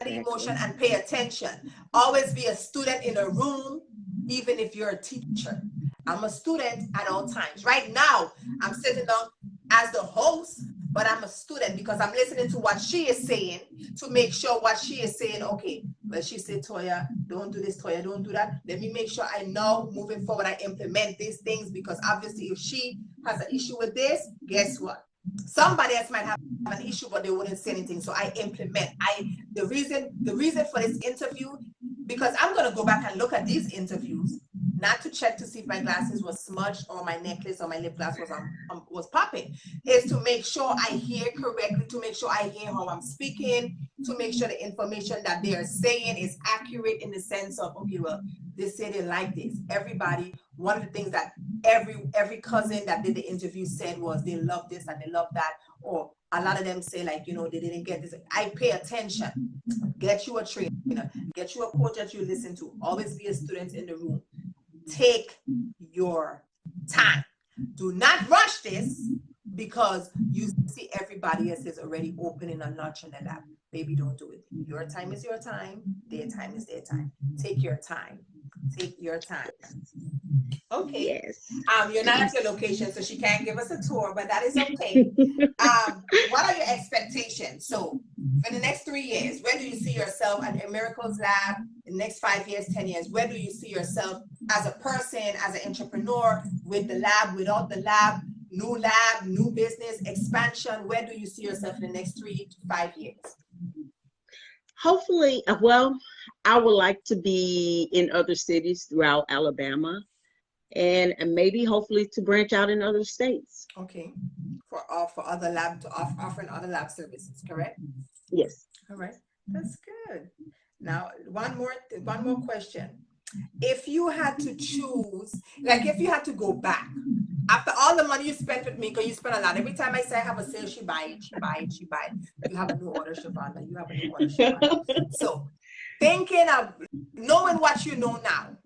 emotion and pay attention. Always be a student in a room, even if you're a teacher. I'm a student at all times. Right now, I'm sitting down as the host, but I'm a student because I'm listening to what she is saying to make sure what she is saying, okay, well, she said, Toia, don't do this, Toia, don't do that. Let me make sure I know moving forward, I implement these things, because obviously if she has an issue with this, guess what? Somebody else might have an issue, but they wouldn't say anything. So I implement. The reason for this interview, because I'm going to go back and look at these interviews, not to check to see if my glasses was smudged or my necklace or my lip gloss was popping, is to make sure I hear correctly, to make sure I hear how I'm speaking, to make sure the information that they are saying is accurate in the sense of, okay, well, they say they like this. Everybody, one of the things that every cousin that did the interview said was they love this and they love that, or a lot of them say, like, you know, they didn't get this. I pay attention. Get you a trainer, get you a coach that you listen to. Always be a student in the room. Take your time. Do not rush this, because you see everybody else is already opening a notch in the lab. Baby, don't do it. Your time is your time. Their time is their time. Take your time. Take your time. Okay. Yes. You're not at your location, so she can't give us a tour, but that is okay. What are your expectations? So for the next 3 years, where do you see yourself at the Miracles Lab? In the next 5 years, 10 years, where do you see yourself as a person, as an entrepreneur, with the lab, without the lab, new business, expansion? Where do you see yourself in the next 3 to 5 years? Hopefully, well, I would like to be in other cities throughout Alabama. and maybe hopefully to branch out in other states. Okay. For other lab to offering other lab services, correct? Yes. All right. That's good. Now, one more question. If you had to choose, like if you had to go back after all the money you spent with me, because you spent a lot. Every time I say I have a sale, she buy it, she buy it, she buy it. You have a new order, Shovonda. You have a new order, Shovonda. So thinking of knowing what you know now,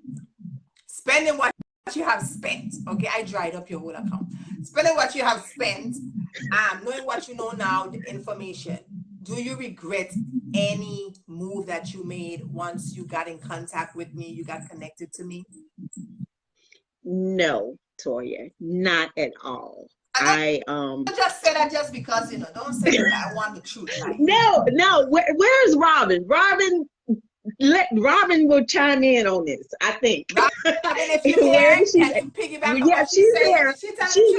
spending what you have spent. Okay, I dried up your whole account. Spending what you have spent, knowing what you know now, the information. Do you regret any move that you made once you got in contact with me, you got connected to me? No, Toya, not at all. I just said that just because, don't say that I want the truth. Like, no. Where's Robin? Robin will chime in on this, I think. Robin, if you're here, can you piggyback on what she's there. She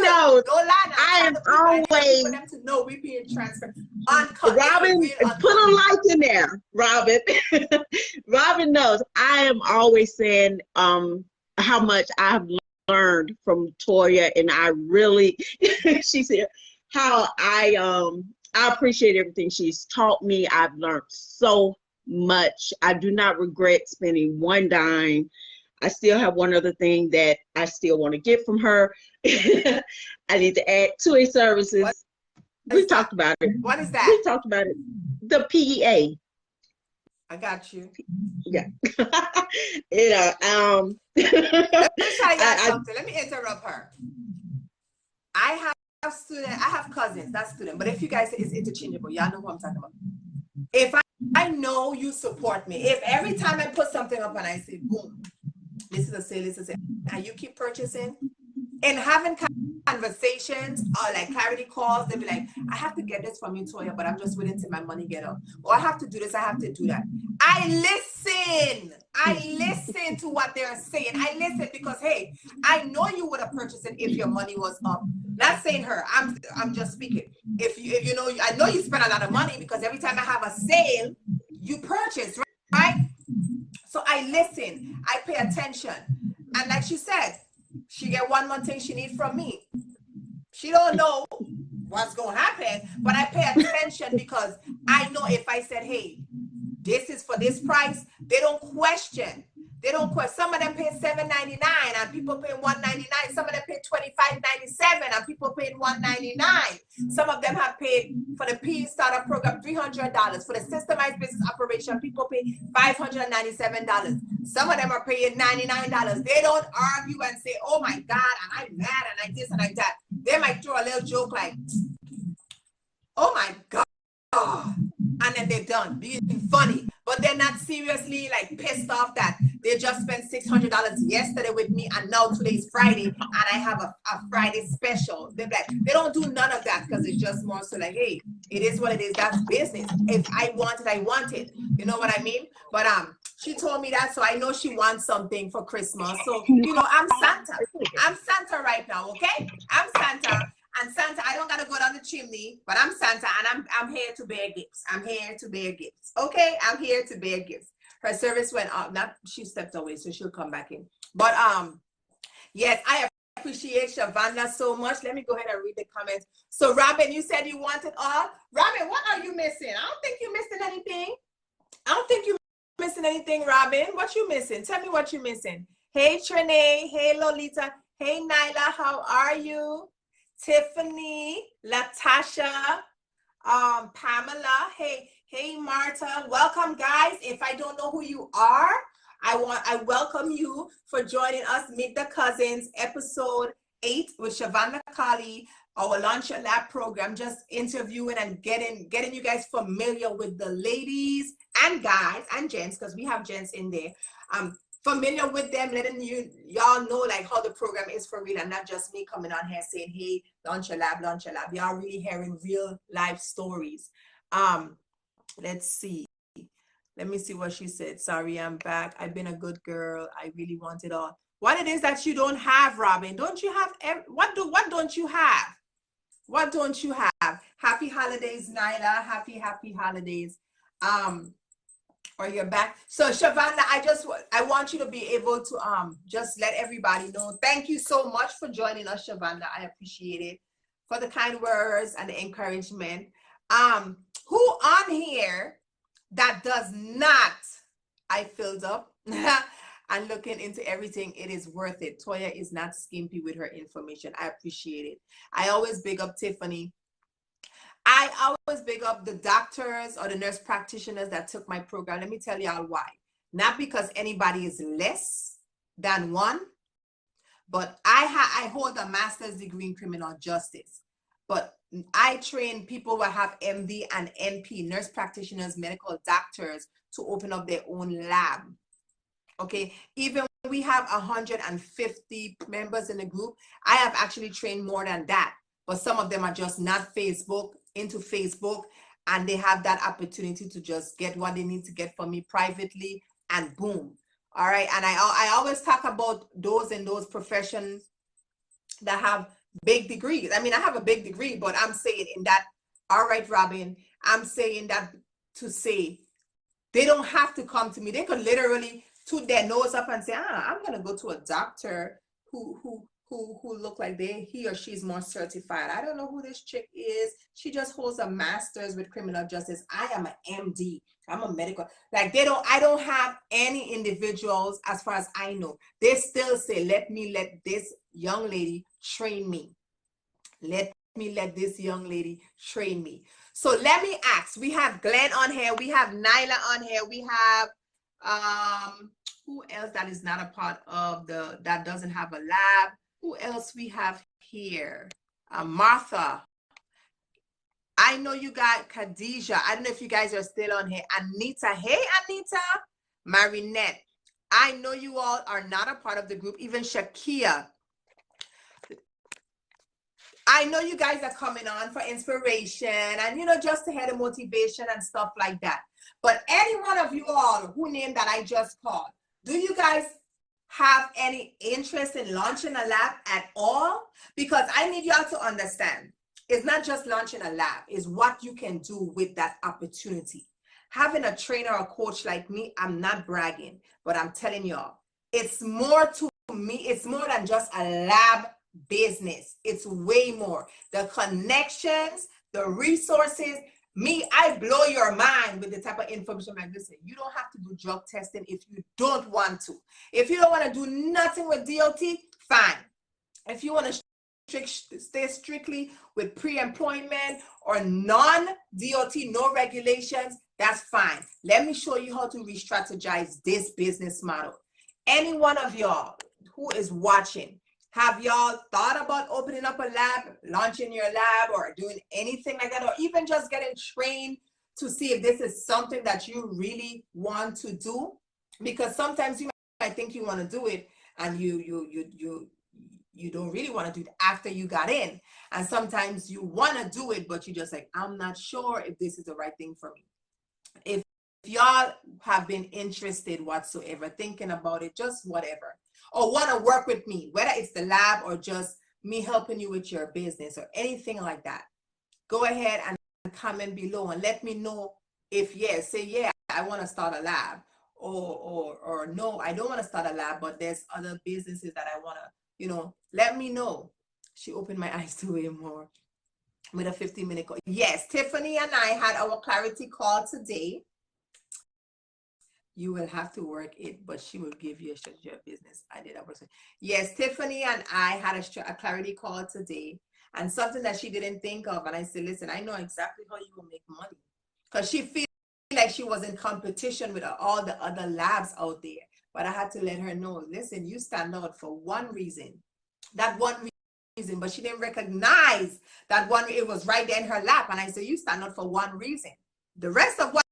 knows. Don't lie now. I am always for them to know we're being transparent. Robin, put a like in there, Robin. Robin knows. I am always saying how much I've learned from Toya, and I really, she said how I appreciate everything she's taught me. I've learned so much. I do not regret spending one dime. I still have one other thing that I still want to get from her. I need to add Toia services. We talked about it. What is that? We talked about it. The PEA. I got you. Yeah. Let me tell you something. Let me interrupt her. I have students. I have cousins. That's student. But if you guys, it's interchangeable. Y'all know who I'm talking about. If I know you support me, if every time I put something up and I say, boom, this is a sale, this is a sale, and you keep purchasing and having conversations or like clarity calls, they'll be like, I have to get this from you, Toya, but I'm just waiting till my money get up. Or I have to do this, I have to do that. I listen to what they're saying. I listen because, hey, I know you would have purchased it if your money was up. Not saying her, I'm just speaking. If you know, I know you spend a lot of money because every time I have a sale, you purchase, right? So I listen, I pay attention. And like she said, she get one more thing she need from me. She don't know what's going to happen, but I pay attention because I know if I said, hey, this is for this price, they don't question. They don't question. Some of them pay $7.99 and people pay $1.99. Some of them pay $25.97 and people pay $1.99. Some of them have paid for the PE startup program $300. For the systemized business operation, people pay $597. Some of them are paying $99. They don't argue and say, oh my God, and I'm mad and I this and I that. They might throw a little joke like, oh my God. And then they're done being funny, but they're not seriously like pissed off that they just spent $600 yesterday with me and now today's Friday and I have a Friday special. They're like, they don't do none of that because it's just more so like, hey, it is what it is. That's business. If I want it, I want it. You know what I mean? But she told me that, so I know she wants something for Christmas. So I'm Santa. I'm Santa right now, okay? I'm Santa. And Santa, I don't gotta go down the chimney, but I'm Santa and I'm here to bear gifts. I'm here to bear gifts. Okay, I'm here to bear gifts. Her service went up. Not she stepped away, so she'll come back in. But yes, I appreciate Shovonda so much. Let me go ahead and read the comments. So Robin, you said you wanted all. Robin, what are you missing? I don't think you're missing anything. I don't think you're missing anything, Robin. What you missing? Tell me what you're missing. Hey Trinae, hey Lolita, hey Nyla, how are you? Tiffany, Latasha, Pamela, hey Marta, welcome guys. If I don't know who you are, I welcome you for joining us. Meet the Cuzzins, episode 8 with Shovonda Collie, our Launch Your Lab program, just interviewing and getting you guys familiar with the ladies and guys and gents, because we have gents in there. Familiar with them, letting y'all know like how the program is for real and not just me coming on here saying, hey, launch your lab. Y'all really hearing real life stories. Let's see. Let me see what she said. Sorry, I'm back. I've been a good girl. I really want it all. What it is that you don't have, Robin? Don't you have, what don't you have? What don't you have? Happy holidays, Nyla. Happy holidays. Or you're back. So Shovonda, I want you to be able to just let everybody know. Thank you so much for joining us, Shovonda. I appreciate it, for the kind words and the encouragement. Who on here that does not, I filled up and looking into everything, it is worth it. Toia is not skimpy with her information. I appreciate it. I always big up Tiffany. I always big up the doctors or the nurse practitioners that took my program. Let me tell y'all why. Not because anybody is less than one, but I hold a master's degree in criminal justice. But I train people who have MD and NP, nurse practitioners, medical doctors, to open up their own lab. Okay, even when we have 150 members in the group, I have actually trained more than that. But some of them are just not into Facebook, and they have that opportunity to just get what they need to get from me privately, and boom. All right, and I always talk about those in those professions that have big degrees. I mean, I have a big degree, but I'm saying in that, all right, Robin, I'm saying that to say they don't have to come to me. They could literally toot their nose up and say, I'm gonna go to a doctor who look like he or she's more certified. I don't know who this chick is. She just holds a master's with criminal justice. I am an MD. I'm a medical. Like I don't have any individuals, as far as I know. They still say, let this young lady train me. Let this young lady train me. So let me ask. We have Glenn on here. We have Nyla on here. We have who else that is not a part of that doesn't have a lab? Who else we have here? Martha. I know you got Khadijah. I don't know if you guys are still on here. Anita. Hey, Anita. Marinette. I know you all are not a part of the group. Even Shakia. I know you guys are coming on for inspiration and, just to have the motivation and stuff like that. But any one of you all who named that I just called, do you guys have any interest in launching a lab at all? Because I need y'all to understand, it's not just launching a lab, it's what you can do with that opportunity. Having a trainer or coach like me, I'm not bragging, but I'm telling y'all, it's more to me. It's more than just a lab business. It's way more. The connections, the resources. I blow your mind with the type of information. Like, listen, you don't have to do drug testing if you don't want to. If you don't want to do nothing with DOT, fine. If you want to stay strictly with pre-employment or non-DOT, no regulations, that's fine. Let me show you how to re-strategize this business model. Any one of y'all who is watching, have y'all thought about opening up a lab, launching your lab, or doing anything like that, or even just getting trained to see if this is something that you really want to do? Because sometimes you might think you want to do it, and you don't really want to do it after you got in. And sometimes you want to do it, but you just like, I'm not sure if this is the right thing for me. If y'all have been interested whatsoever, thinking about it, just whatever, or want to work with me, whether it's the lab or just me helping you with your business or anything like that, go ahead and comment below and let me know. If yes, say yeah, I want to start a lab, or no, I don't want to start a lab, but there's other businesses that I want to, let me know. She opened my eyes to way more with a 15-minute call. Yes, Tiffany and I had our clarity call today. You will have to work it, but she will give you a strategy of business. I did that person. Yes, Tiffany and I had a clarity call today, and something that she didn't think of. And I said, listen, I know exactly how you will make money, because she feels like she was in competition with all the other labs out there. But I had to let her know, listen, you stand out for one reason. That one reason, but she didn't recognize that one. It was right there in her lap. And I said, you stand out for one reason. The rest of what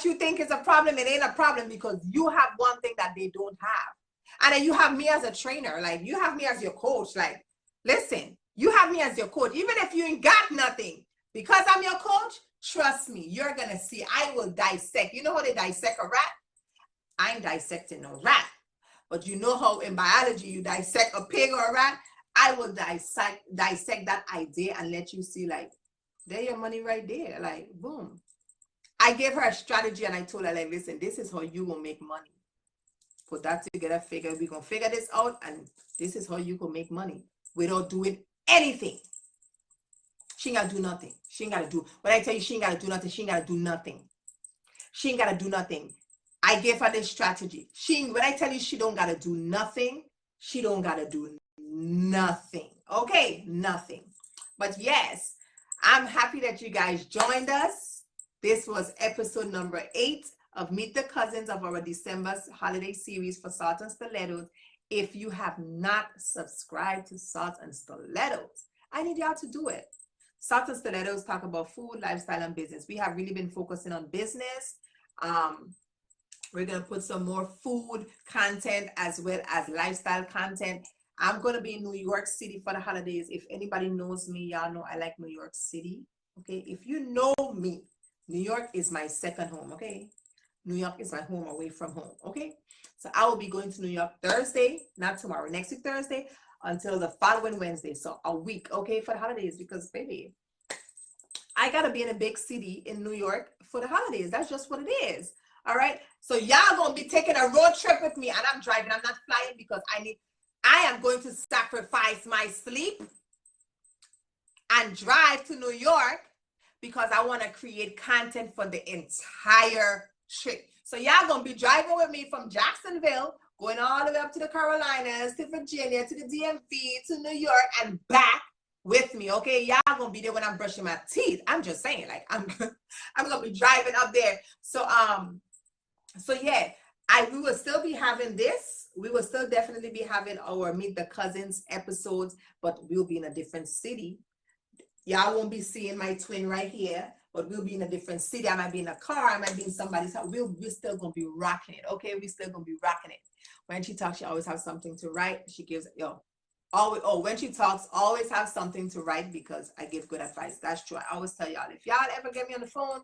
you think is a problem, it ain't a problem, because you have one thing that they don't have. And then you have me as a trainer, like you have me as your coach. Like, listen, you have me as your coach, even if you ain't got nothing, because I'm your coach. Trust me, you're gonna see. I will dissect. You know how they dissect a rat? I ain't dissecting no rat, but you know how in biology you dissect a pig or a rat. I will dissect that idea and let you see, like, there your money right there. Like, boom. I gave her a strategy and I told her, like, listen, this is how you will make money. Put that together, figure, we're going to figure this out, and this is how you can make money without doing anything. She ain't got to do nothing. She ain't got to do, when I tell you she ain't got to do nothing, she ain't got to do nothing. She ain't got to do nothing. I gave her this strategy. When I tell you she don't got to do nothing, she don't got to do nothing. Okay? Nothing. But yes, I'm happy that you guys joined us. This was episode number 8 of Meet the Cousins of our December holiday series for Salt and Stilettos. If you have not subscribed to Salt and Stilettos, I need y'all to do it. Salt and Stilettos talk about food, lifestyle, and business. We have really been focusing on business. We're going to put some more food content as well as lifestyle content. I'm going to be in New York City for the holidays. If anybody knows me, y'all know I like New York City. Okay, if you know me, New York is my second home. Okay, New York is my home away from home. Okay, so I will be going to New York Thursday, not tomorrow, next week Thursday, until the following Wednesday. So a week, okay, for the holidays, because baby, I gotta be in a big city in New York for the holidays. That's just what it is. All right, so y'all gonna be taking a road trip with me, and I'm driving. I'm not flying because I am going to sacrifice my sleep and drive to New York because I want to create content for the entire trip. So y'all gonna be driving with me from Jacksonville, going all the way up to the Carolinas, to Virginia, to the DMV, to New York, and back with me. Okay, y'all gonna be there when I'm brushing my teeth. I'm just saying, like, I'm gonna be driving up there. So yeah, we will still be having this. We will still definitely be having our Meet the Cousins episodes, but we'll be in a different city. Y'all won't be seeing my twin right here, but we'll be in a different city. I might be in a car. I might be in somebody's house. We're still going to be rocking it, okay? We're still going to be rocking it. When she talks, she always has something to write. She gives, when she talks, always have something to write because I give good advice. That's true. I always tell y'all, if y'all ever get me on the phone,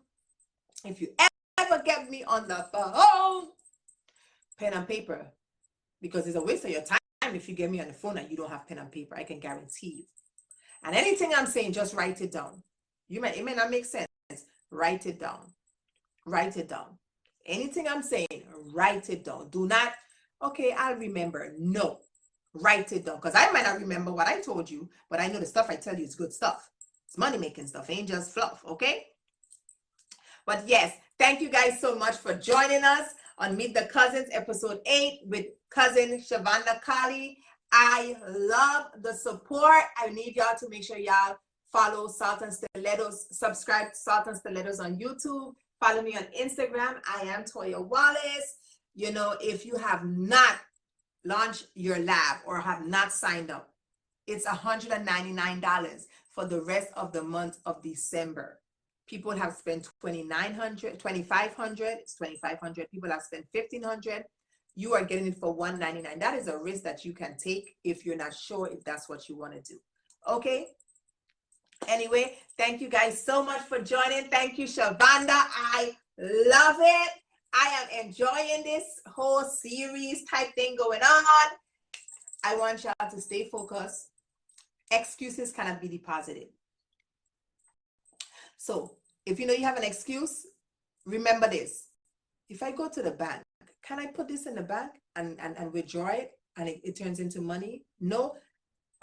if you ever get me on the phone, pen and paper, because it's a waste of your time if you get me on the phone and you don't have pen and paper. I can guarantee you. And anything I'm saying, just write it down. It may not make sense. Write it down. Write it down. Anything I'm saying, write it down. Do not, okay, I'll remember. No, write it down. Because I might not remember what I told you, but I know the stuff I tell you is good stuff. It's money-making stuff. Ain't just fluff, okay? But yes, thank you guys so much for joining us on Meet the Cousins, episode 8 with cousin Shovonda Collie. I love the support. I need y'all to make sure y'all follow Salt and Stilettos, subscribe to Salt and Stilettos on YouTube. Follow me on Instagram. I am Toia Wallace. You know, if you have not launched your lab or have not signed up, it's $199 for the rest of the month of December. People have spent $2,500. It's $2,500. People have spent $1,500. You are getting it for $199. That is a risk that you can take if you're not sure if that's what you want to do. Okay? Anyway, thank you guys so much for joining. Thank you, Shovonda. I love it. I am enjoying this whole series type thing going on. I want y'all to stay focused. Excuses cannot be deposited. So if you know you have an excuse, remember this. If I go to the bank, can I put this in the bank and withdraw it and it turns into money? No?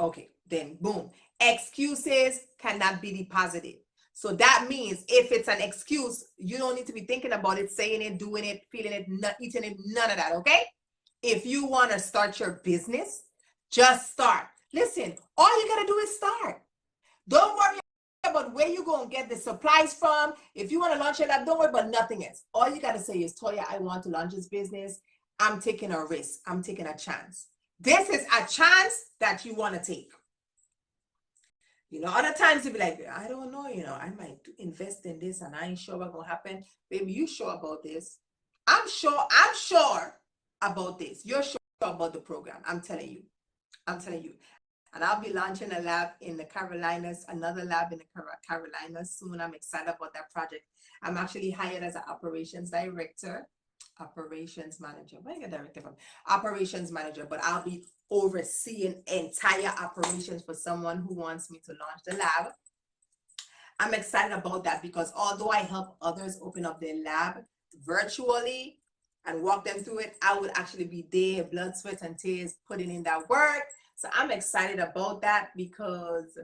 Okay, then boom. Excuses cannot be deposited. So that means if it's an excuse, you don't need to be thinking about it, saying it, doing it, feeling it, not eating it, none of that, okay? If you want to start your business, just start. Listen, all you got to do is start. Don't worry about where you're going to get the supplies from. If you want to launch your lab, don't worry about nothing else. All you got to say is, Toia, I want to launch this business. I'm taking a risk. I'm taking a chance. This is a chance that you want to take. You know, other times you'll be like, I don't know, you know, I might invest in this and I ain't sure what's going to happen. Baby, you sure about this? I'm sure about this. You're sure about the program. I'm telling you. And I'll be launching a lab in the Carolinas, another lab in the Carolinas soon. I'm excited about that project. I'm actually hired as an operations director, operations manager. Where did I get director from? Operations manager, but I'll be overseeing entire operations for someone who wants me to launch the lab. I'm excited about that because although I help others open up their lab virtually and walk them through it, I would actually be there, blood, sweat, and tears, putting in that work. So I'm excited about that because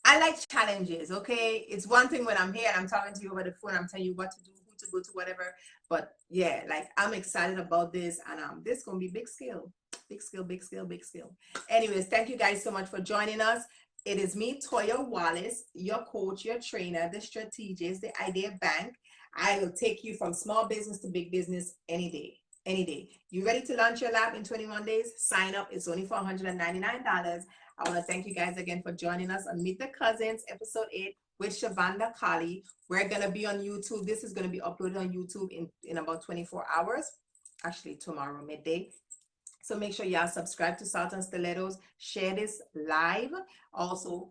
I like challenges, okay? It's one thing when I'm here and I'm talking to you over the phone, I'm telling you what to do, who to go to, whatever. But yeah, like I'm excited about this, and this is gonna be big scale. Big scale, big scale, big scale. Anyways, thank you guys so much for joining us. It is me, Toia Wallace, your coach, your trainer, the strategist, the idea bank. I will take you from small business to big business any day. Any day. You ready to launch your lab in 21 days? Sign up. It's only for $199. I want to thank you guys again for joining us on Meet the Cuzzins, episode 8 with Shovonda, Collie. We're going to be on YouTube. This is going to be uploaded on YouTube in about 24 hours. Actually, tomorrow, midday. So make sure y'all subscribe to Salt and Stilettos. Share this live. Also,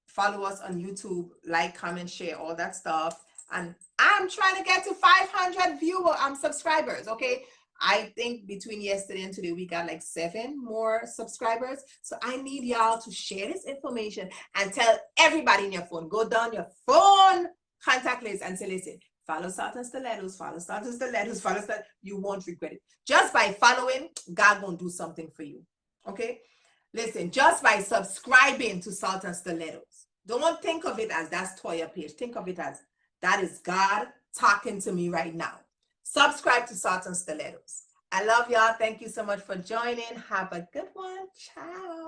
follow us on YouTube. Like, comment, share, all that stuff. And I'm trying to get to 500 subscribers, okay? I think between yesterday and today, we got like 7 more subscribers. So I need y'all to share this information and tell everybody in your phone. Go down your phone contact list and say, listen, follow Salt and Stilettos, follow Salt and Stilettos, follow Salt. You won't regret it. Just by following, God won't do something for you, okay? Listen, just by subscribing to Salt and Stilettos, don't think of it as that's Toia page. Think of it as that is God talking to me right now. Subscribe to Salt and Stilettos. I love y'all. Thank you so much for joining. Have a good one. Ciao.